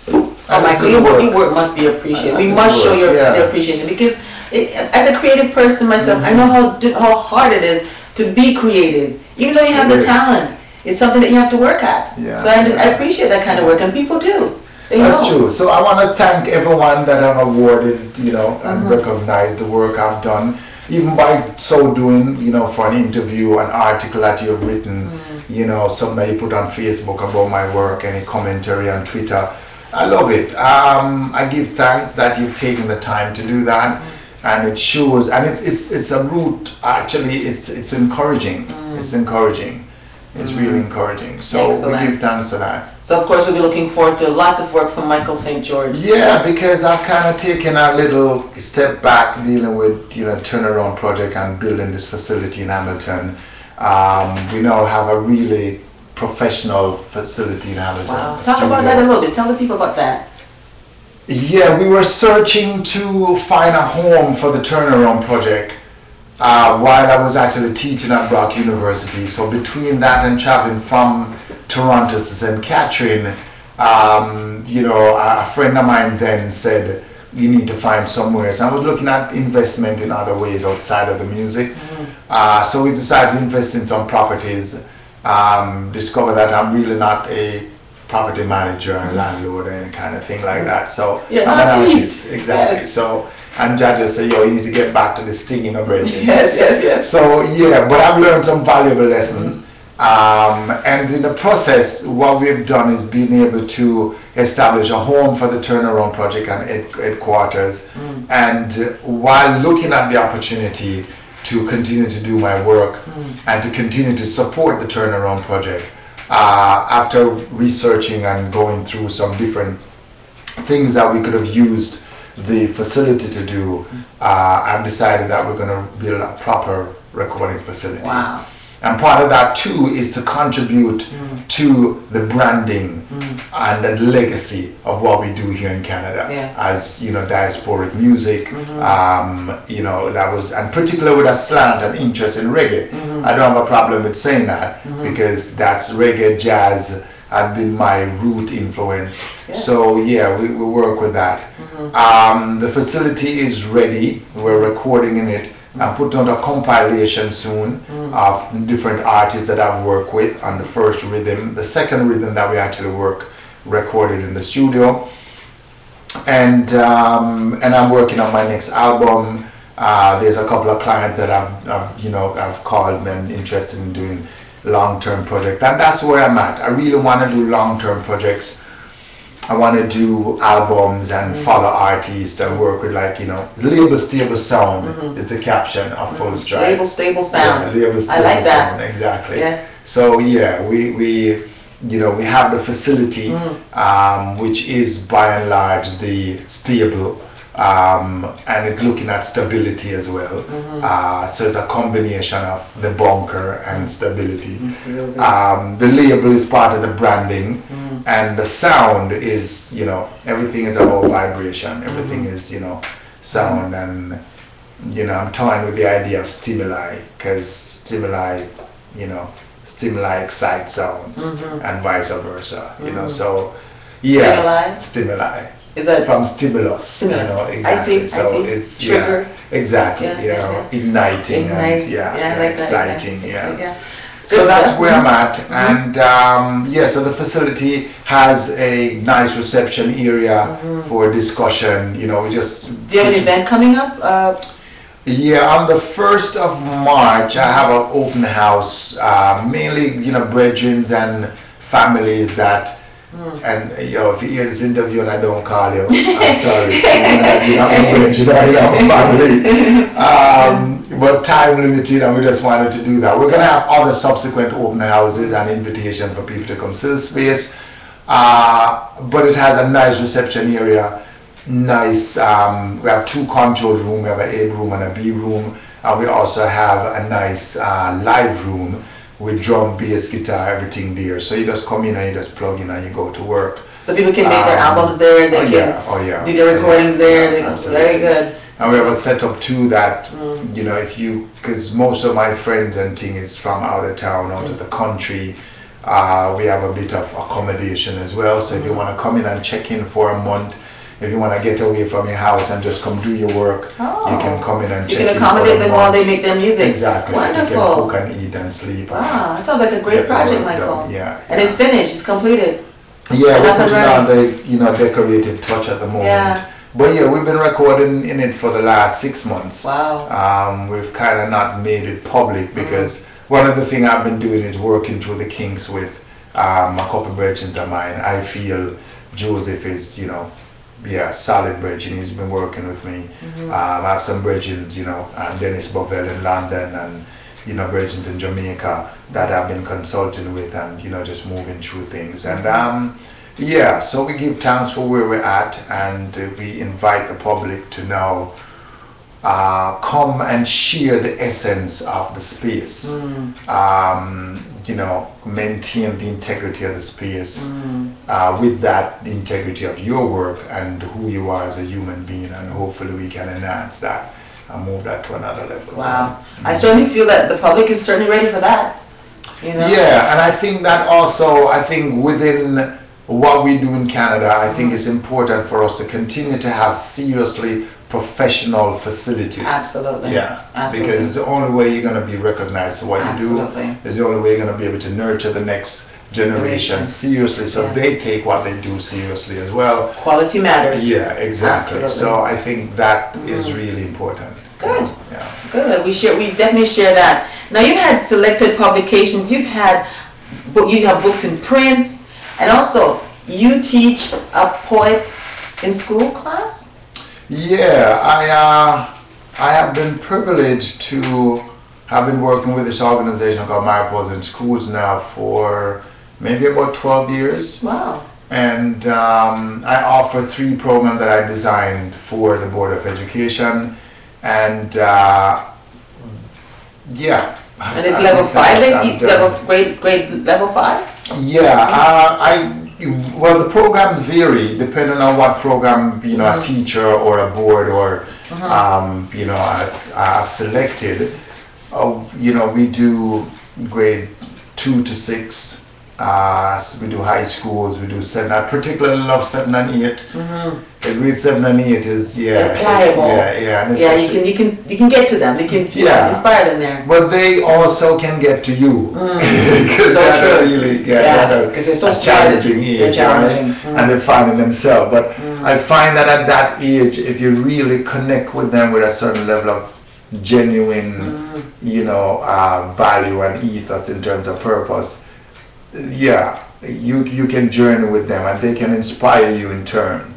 Speaker 1: Your work must be appreciated. We must show the appreciation because as a creative person myself, I know how hard it is to be creative. Even though you have the talent, it's something that you have to work at.
Speaker 2: Yeah,
Speaker 1: so I appreciate that kind of work, and people do.
Speaker 2: That's true. So I want to thank everyone that I've awarded, you know, and recognized the work I've done. Even by so doing, you know, for an interview, an article that you've written, you know, something that you put on Facebook about my work, any commentary on Twitter. I love it. I give thanks that you've taken the time to do that, and it shows. And it's a route. Actually, it's encouraging. It's encouraging. It's really encouraging. So
Speaker 1: Excellent.
Speaker 2: we give thanks for that.
Speaker 1: So of course we'll be looking forward to lots of work from Michael St. George.
Speaker 2: Yeah, because I've kind of taken a little step back dealing with, you know, turnaround project and building this facility in Hamilton. We now have a really professional facility in Hamilton.
Speaker 1: Wow. Talk about that a little bit. Tell the people about that.
Speaker 2: Yeah, we were searching to find a home for the turnaround project while I was actually teaching at Brock University. So between that and traveling from Toronto to St. Catherine, you know, a friend of mine then said, you need to find somewhere. So I was looking at investment in other ways outside of the music. So we decided to invest in some properties, discover that I'm really not a property manager and landlord or any kind of thing like that. So I'm an artist, exactly.
Speaker 1: Yes.
Speaker 2: So and judges say, yo, you need to get back to this thing, you know, Bridget.
Speaker 1: Yes.
Speaker 2: So yeah, but I've learned some valuable lessons. And in the process, what we've done is being able to establish a home for the turnaround project and headquarters. And while looking at the opportunity to continue to do my work and to continue to support the turnaround project, after researching and going through some different things that we could have used the facility to do, I've decided that we're going to build a proper recording facility.
Speaker 1: Wow.
Speaker 2: And part of that too is to contribute to the branding and the legacy of what we do here in Canada.
Speaker 1: Yes.
Speaker 2: As you know, diasporic music, you know, that was, and particularly with a slant and interest in reggae. I don't have a problem with saying that because that's reggae, jazz have been my root influence. So yeah, we work with that. The facility is ready. We're recording in it. I'm putting out a compilation soon of different artists that I've worked with on the first rhythm. The second rhythm that we actually recorded in the studio. And I'm working on my next album. There's a couple of clients that I've called and interested in doing long-term projects. And that's where I'm at. I really want to do long-term projects. I want to do albums and follow artists and work with, like, you know, label stable sound is the caption of Full Stride.
Speaker 1: Label stable sound.
Speaker 2: Yeah, label stable
Speaker 1: I like that.
Speaker 2: sound, exactly.
Speaker 1: Yes.
Speaker 2: So yeah, we you know, we have the facility, which is by and large the stable, and it's looking at stability as well. So it's a combination of the bunker and stability. The label is part of the branding, and the sound is, you know, everything is about vibration. Everything is, you know, sound, and you know, I'm toying with the idea of stimuli, because stimuli, you know, stimuli excite sounds, and vice versa. You know, so yeah, stimuli.
Speaker 1: Is that
Speaker 2: from stimulus? You know, exactly.
Speaker 1: I see.
Speaker 2: It's
Speaker 1: trigger.
Speaker 2: Exactly. You know, igniting and
Speaker 1: like
Speaker 2: exciting.
Speaker 1: That,
Speaker 2: So that's where I'm at, and so the facility has a nice reception area for discussion. You know, we just.
Speaker 1: Do you have an event coming up?
Speaker 2: Yeah, on the 1st of March, I have an open house, mainly, you know, brethren and families that. And you know, if you hear this interview and I don't call you, I'm sorry. You're not going to family. But time limited, and we just wanted to do that. We're going to have other subsequent open houses and invitation for people to come to the space. But it has a nice reception area. nice, we have 2 control rooms. We have an A room and a B room. And we also have a nice live room with drum, bass, guitar, everything there. So you just come in and you just plug in and you go to work.
Speaker 1: So people can make their albums there, they can do their recordings there. Very good.
Speaker 2: And we have a setup too that, you know, if you, because most of my friends and thing is from out of town, out of the country, we have a bit of accommodation as well. So if you want to come in and check in for a month, if you want to get away from your house and just come do your work, you can come in and check in.
Speaker 1: You can accommodate them while they make their music.
Speaker 2: Exactly.
Speaker 1: Wonderful.
Speaker 2: You can cook and eat and sleep.
Speaker 1: Wow, that sounds like a great project, Michael.
Speaker 2: Yeah.
Speaker 1: And it's finished, it's completed.
Speaker 2: Yeah, we're putting on the, you know, decorated touch at the moment.
Speaker 1: Yeah.
Speaker 2: But yeah, we've been recording in it for the last 6 months.
Speaker 1: Wow.
Speaker 2: We've kind of not made it public because one of the things I've been doing is working through the kinks with a couple of brethren of mine. I feel Joseph is, you know, solid brethren. He's been working with me. I have some brethren, you know, Dennis Bovell in London and, you know, brethren in Jamaica that I've been consulting with and, you know, just moving through things. And yeah, so we give thanks for where we're at, and we invite the public to now come and share the essence of the space. You know, maintain the integrity of the space with that integrity of your work and who you are as a human being, and hopefully we can enhance that and move that to another level.
Speaker 1: Wow. I certainly feel that the public is certainly ready for that. You know?
Speaker 2: Yeah, and I think that also, I think within what we do in Canada, I think it's important for us to continue to have seriously professional facilities.
Speaker 1: Absolutely.
Speaker 2: Yeah.
Speaker 1: Absolutely.
Speaker 2: Because it's the only way you're going to be recognized for what you do. It's the only way you're going to be able to nurture the next generation seriously, so they take what they do seriously as well.
Speaker 1: Quality matters.
Speaker 2: Yeah, exactly.
Speaker 1: Absolutely.
Speaker 2: So I think that is really important.
Speaker 1: Good.
Speaker 2: Yeah.
Speaker 1: Good. We definitely share that. Now you've had selected publications. You have books in print. And also, you teach a poet in school class?
Speaker 2: Yeah, I have been privileged to have been working with this organization called Mariposa in Schools now for maybe about 12 years.
Speaker 1: Wow.
Speaker 2: And I offer 3 programs that I designed for the Board of Education. And yeah.
Speaker 1: And it's level 5, grade level 5?
Speaker 2: Yeah, well, the programs vary depending on what program, you know, a teacher or a board or, you know, I've selected. You know, we do grade 2 to 6. So we do high schools, we do 7. I particularly love 7 and 8. Grade 7 and 8 is
Speaker 1: pliable. You can get to them. You can inspire them there.
Speaker 2: But they also can get to you because
Speaker 1: so
Speaker 2: they're really
Speaker 1: because they're so
Speaker 2: challenging age, right? And they're finding themselves. But I find that at that age, if you really connect with them with a certain level of genuine, you know, value and ethos in terms of purpose, you can journey with them and they can inspire you in turn.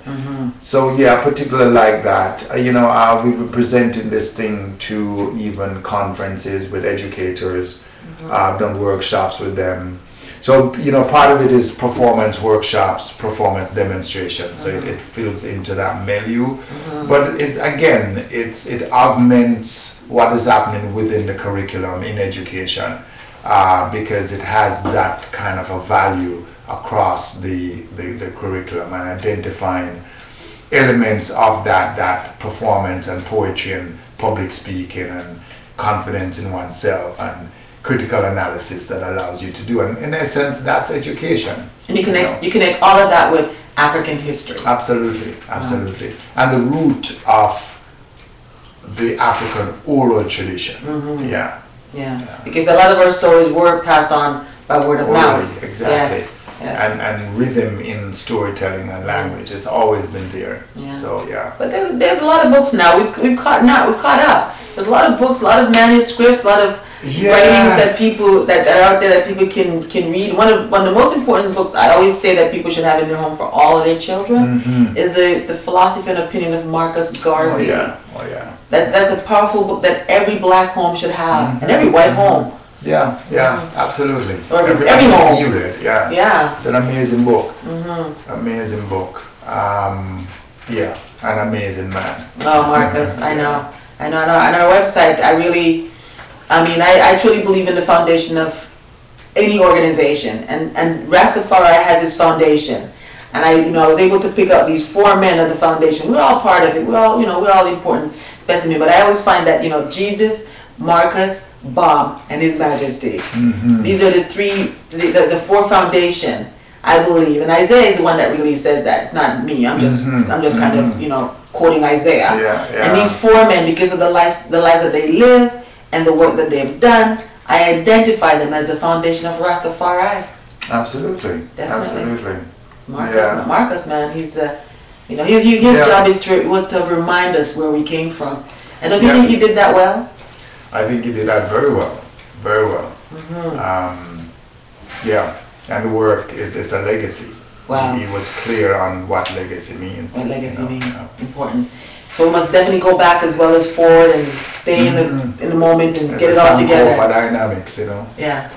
Speaker 2: So yeah, particularly like that. You know, we've been presenting this thing to even conferences with educators. I've done workshops with them. So, you know, part of it is performance workshops, performance demonstrations. So it fills into that milieu. But it's again, it augments what is happening within the curriculum in education. Because it has that kind of a value across the curriculum and identifying elements of that performance and poetry and public speaking and confidence in oneself and critical analysis that allows you to do. And in essence, that's education.
Speaker 1: And you connect all of that with African history.
Speaker 2: Absolutely, absolutely. And the root of the African oral tradition.
Speaker 1: Yeah, because a lot of our stories were passed on by word of mouth.
Speaker 2: Exactly.
Speaker 1: Yes.
Speaker 2: And rhythm in storytelling and language, it's always been there. So yeah.
Speaker 1: But there's a lot of books now. We've caught up. There's a lot of books, a lot of manuscripts, a lot of writings that people that are out there that people can read. One of the most important books I always say that people should have in their home for all of their children is the Philosophy and Opinion of Marcus Garvey.
Speaker 2: Oh yeah.
Speaker 1: That's a powerful book that every black home should have, and every white home.
Speaker 2: Yeah, absolutely.
Speaker 1: Or every home.
Speaker 2: You read, yeah.
Speaker 1: Yeah.
Speaker 2: It's an amazing book. Amazing book. Yeah, an amazing man.
Speaker 1: Oh, Marcus, I know. On our website, I truly believe in the foundation of any organization, and Rastafari has its foundation. And I was able to pick out these 4 men of the foundation. We're all part of it. We're all important specimen. But I always find that, Jesus, Marcus, Bob, and His Majesty.
Speaker 2: Mm-hmm.
Speaker 1: These are the 4 foundation, I believe. And Isaiah is the one that really says that. It's not me. I'm just kind of, quoting Isaiah.
Speaker 2: Yeah.
Speaker 1: And these 4 men, because of the lives that they live and the work that they've done, I identify them as the foundation of Rastafari.
Speaker 2: Absolutely.
Speaker 1: Definitely.
Speaker 2: Absolutely.
Speaker 1: Marcus, man, he's his job was to remind us where we came from. And don't you think he did that well?
Speaker 2: I think he did that very well. Very well.
Speaker 1: Mm-hmm.
Speaker 2: And the work it's a legacy.
Speaker 1: Wow.
Speaker 2: He was clear on what legacy means.
Speaker 1: What legacy means. Important. So we must definitely go back as well as forward and stay in the moment and get it all together.
Speaker 2: For dynamics,
Speaker 1: Yeah.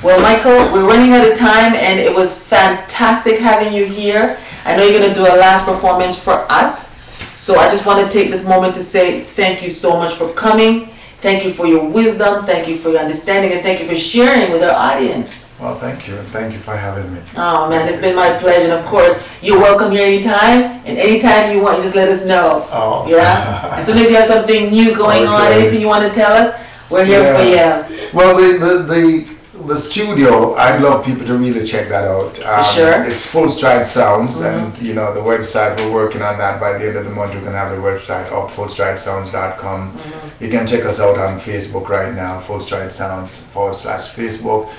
Speaker 2: Well,
Speaker 1: Michael, we're running out of time, and it was fantastic having you here. I know you're going to do a last performance for us. So I just want to take this moment to say thank you so much for coming. Thank you for your wisdom. Thank you for your understanding. And thank you for sharing with our audience.
Speaker 2: Well, thank you. And thank you for having me.
Speaker 1: Oh, man, it's been my pleasure. And, of course, you're welcome here anytime. And anytime you want, you just let us know.
Speaker 2: Oh.
Speaker 1: Yeah? As soon as you have something new going on, anything you want to tell us, we're here for you.
Speaker 2: Well, the studio, I'd love people to really check that out.
Speaker 1: Sure.
Speaker 2: It's Full Stride Sounds, and the website, we're working on that. By the end of the month, you can have the website up, fullstridesounds.com. You can check us out on Facebook right now, Full Stride Sounds /Facebook.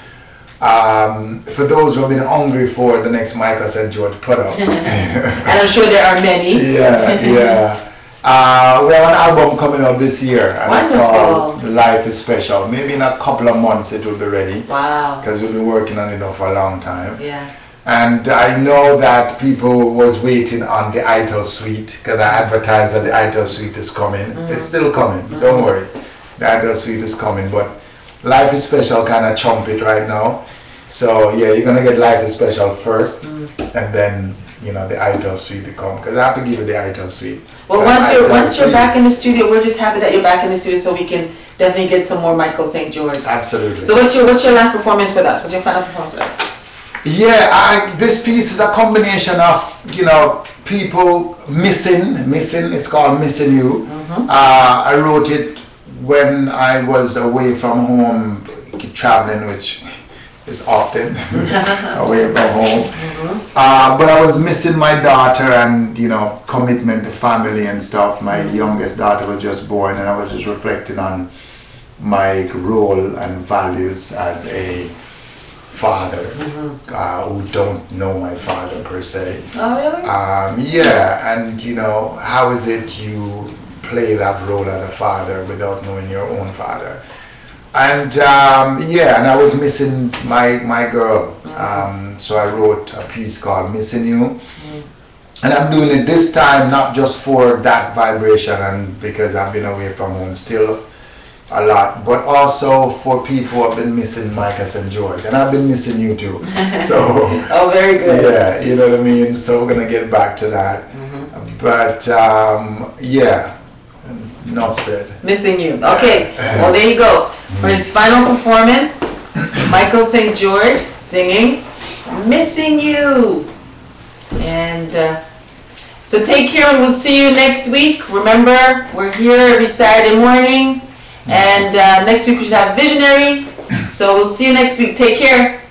Speaker 2: For those who have been hungry for the next Michael St. George put up.
Speaker 1: And I'm sure there are many.
Speaker 2: Yeah. We have an album coming out this year, and it's called Life is Special. Maybe in a couple of months it will be ready.
Speaker 1: Wow.
Speaker 2: Because we've been working on it now for a long time.
Speaker 1: Yeah.
Speaker 2: And I know that people was waiting on the ITIL Suite, because I advertised that the ITIL Suite is coming. It's still coming, don't worry. The ITIL Suite is coming, but Life is Special kind of chump it right now. So yeah, you're going to get Life is Special first, and then the ITIL Suite to come, because I have to give you the ITIL Suite.
Speaker 1: Well, once you're back in the studio, we're just happy that you're back in the studio, so we can definitely get some more Michael St. George.
Speaker 2: Absolutely.
Speaker 1: So what's your last performance with us? What's your final performance with us?
Speaker 2: Yeah, this piece is a combination of people missing. It's called Missing You. I wrote it when I was away from home, traveling, which is often away from home. But I was missing my daughter and commitment to family and stuff. My youngest daughter was just born, and I was just reflecting on my role and values as a father who don't know my father per se.
Speaker 1: Oh, really?
Speaker 2: And how is it you play that role as a father without knowing your own father? And and I was missing my girl, so I wrote a piece called Missing You, and I'm doing it this time not just for that vibration and because I've been away from home still a lot, but also for people who have been missing Michael St. George, and I've been missing you too. So
Speaker 1: oh, very good.
Speaker 2: Yeah, you know what I mean. So we're gonna get back to that, but enough said.
Speaker 1: Missing You. Okay, well there you go. For his final performance, Michael St. George singing Missing You. And so take care, and we'll see you next week. Remember, we're here every Saturday morning, and next week we should have Visionary. So we'll see you next week. Take care.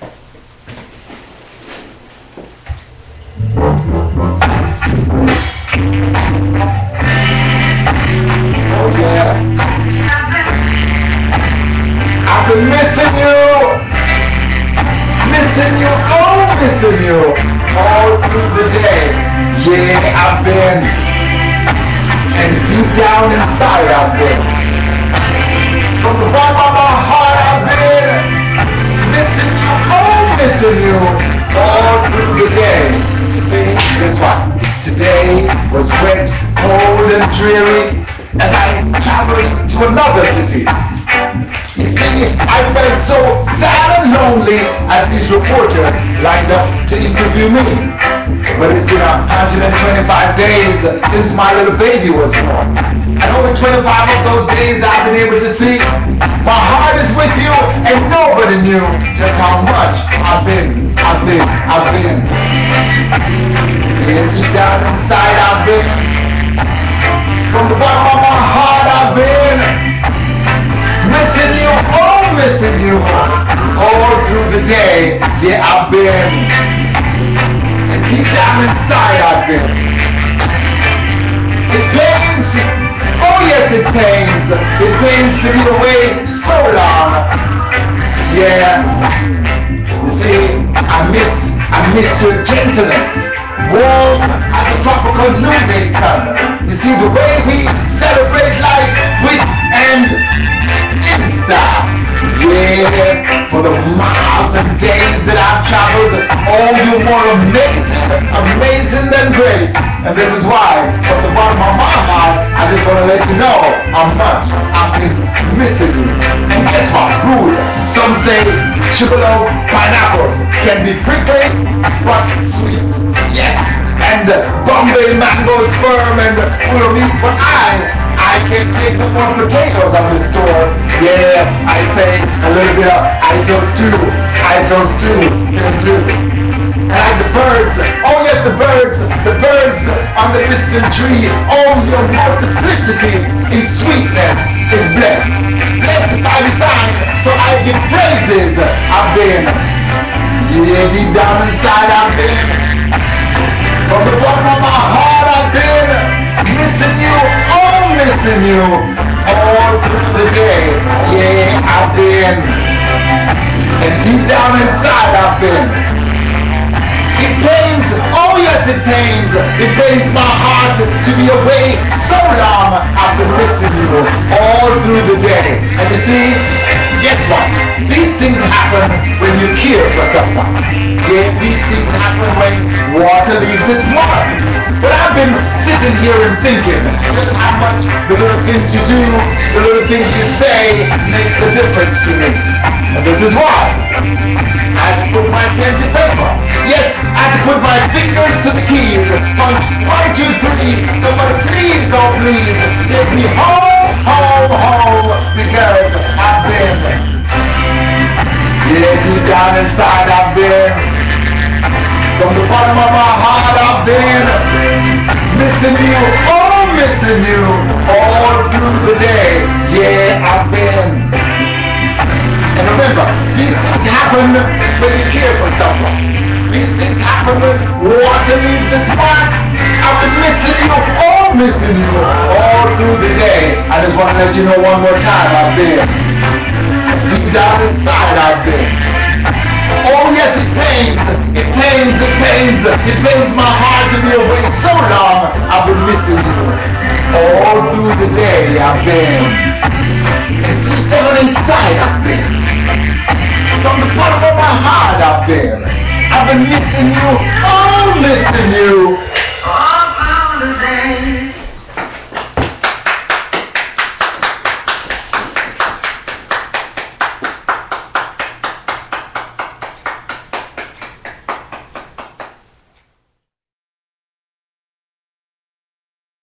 Speaker 2: I've been missing you all through the day. Yeah, I've been, and deep down inside I've been. From the bottom of my heart I've been missing you all through the day. See, guess what? Today was wet, cold and dreary as I traveled to another city. You see, I felt so sad and lonely as these reporters lined up to interview me. But it's been 125 days since my little baby was born. And over 25 of those days I've been able to see my heart is with you, and nobody knew just how much I've been. Yeah, deep down inside I've been. From the bottom of my heart I've been missing you, oh missing you, all through the day. Yeah, I've been. And deep down inside I've been. It pains, oh yes it pains. It pains to be away so long. Yeah, you see, I miss your gentleness, warm as a tropical noonday sun. You see the way we celebrate life with and in style. Yeah, for the miles and days that I've traveled, oh, you're more amazing than grace. And this is why, from the bottom of my heart, I just want to let you know how much I've been missing you. And guess what? Rude. Some say Sugarloaf pineapples can be prickly, but sweet. Yes. And Bombay mangoes firm and full of meat, but I can't take no more potatoes on the store. Yeah, I say a little bit of I toast too can do. And like the birds, oh yes the birds on the distant tree. Oh, your multiplicity in sweetness is blessed by design, so I give praises. I've been, yeah, deep down inside I've been. From the bottom of my heart I've been missing you, oh missing you, all through the day. Yeah, I've been. And deep down inside I've been. It pains, oh yes it pains. It pains my heart to be away so long. I've been missing you all through the day. And you see, guess what? These things happen when you care for someone. Yeah, these things happen when water leaves its mark. But I've been sitting here and thinking just how much the little things you do, the little things you say makes a difference to me. And this is why I had to put my pen to paper. Yes, I had to put my fingers to the keys. 1, 2, 3. Somebody please, oh please, take me home, because I've been. Yeah, deep down inside I've been. From the bottom of my heart I've been missing you, oh missing you, all through the day. Yeah, I've been. And remember, these things happen when you care for someone. These things happen when water leaves the spark. I've been missing you, oh missing you, all through the day. I just want to let you know one more time I've been. Deep down inside I've been. Oh yes, it pains my heart to be away so long. I've been missing you all through the day. I've been, and deep down inside I've been. From the bottom of my heart I've been missing you, oh missing you.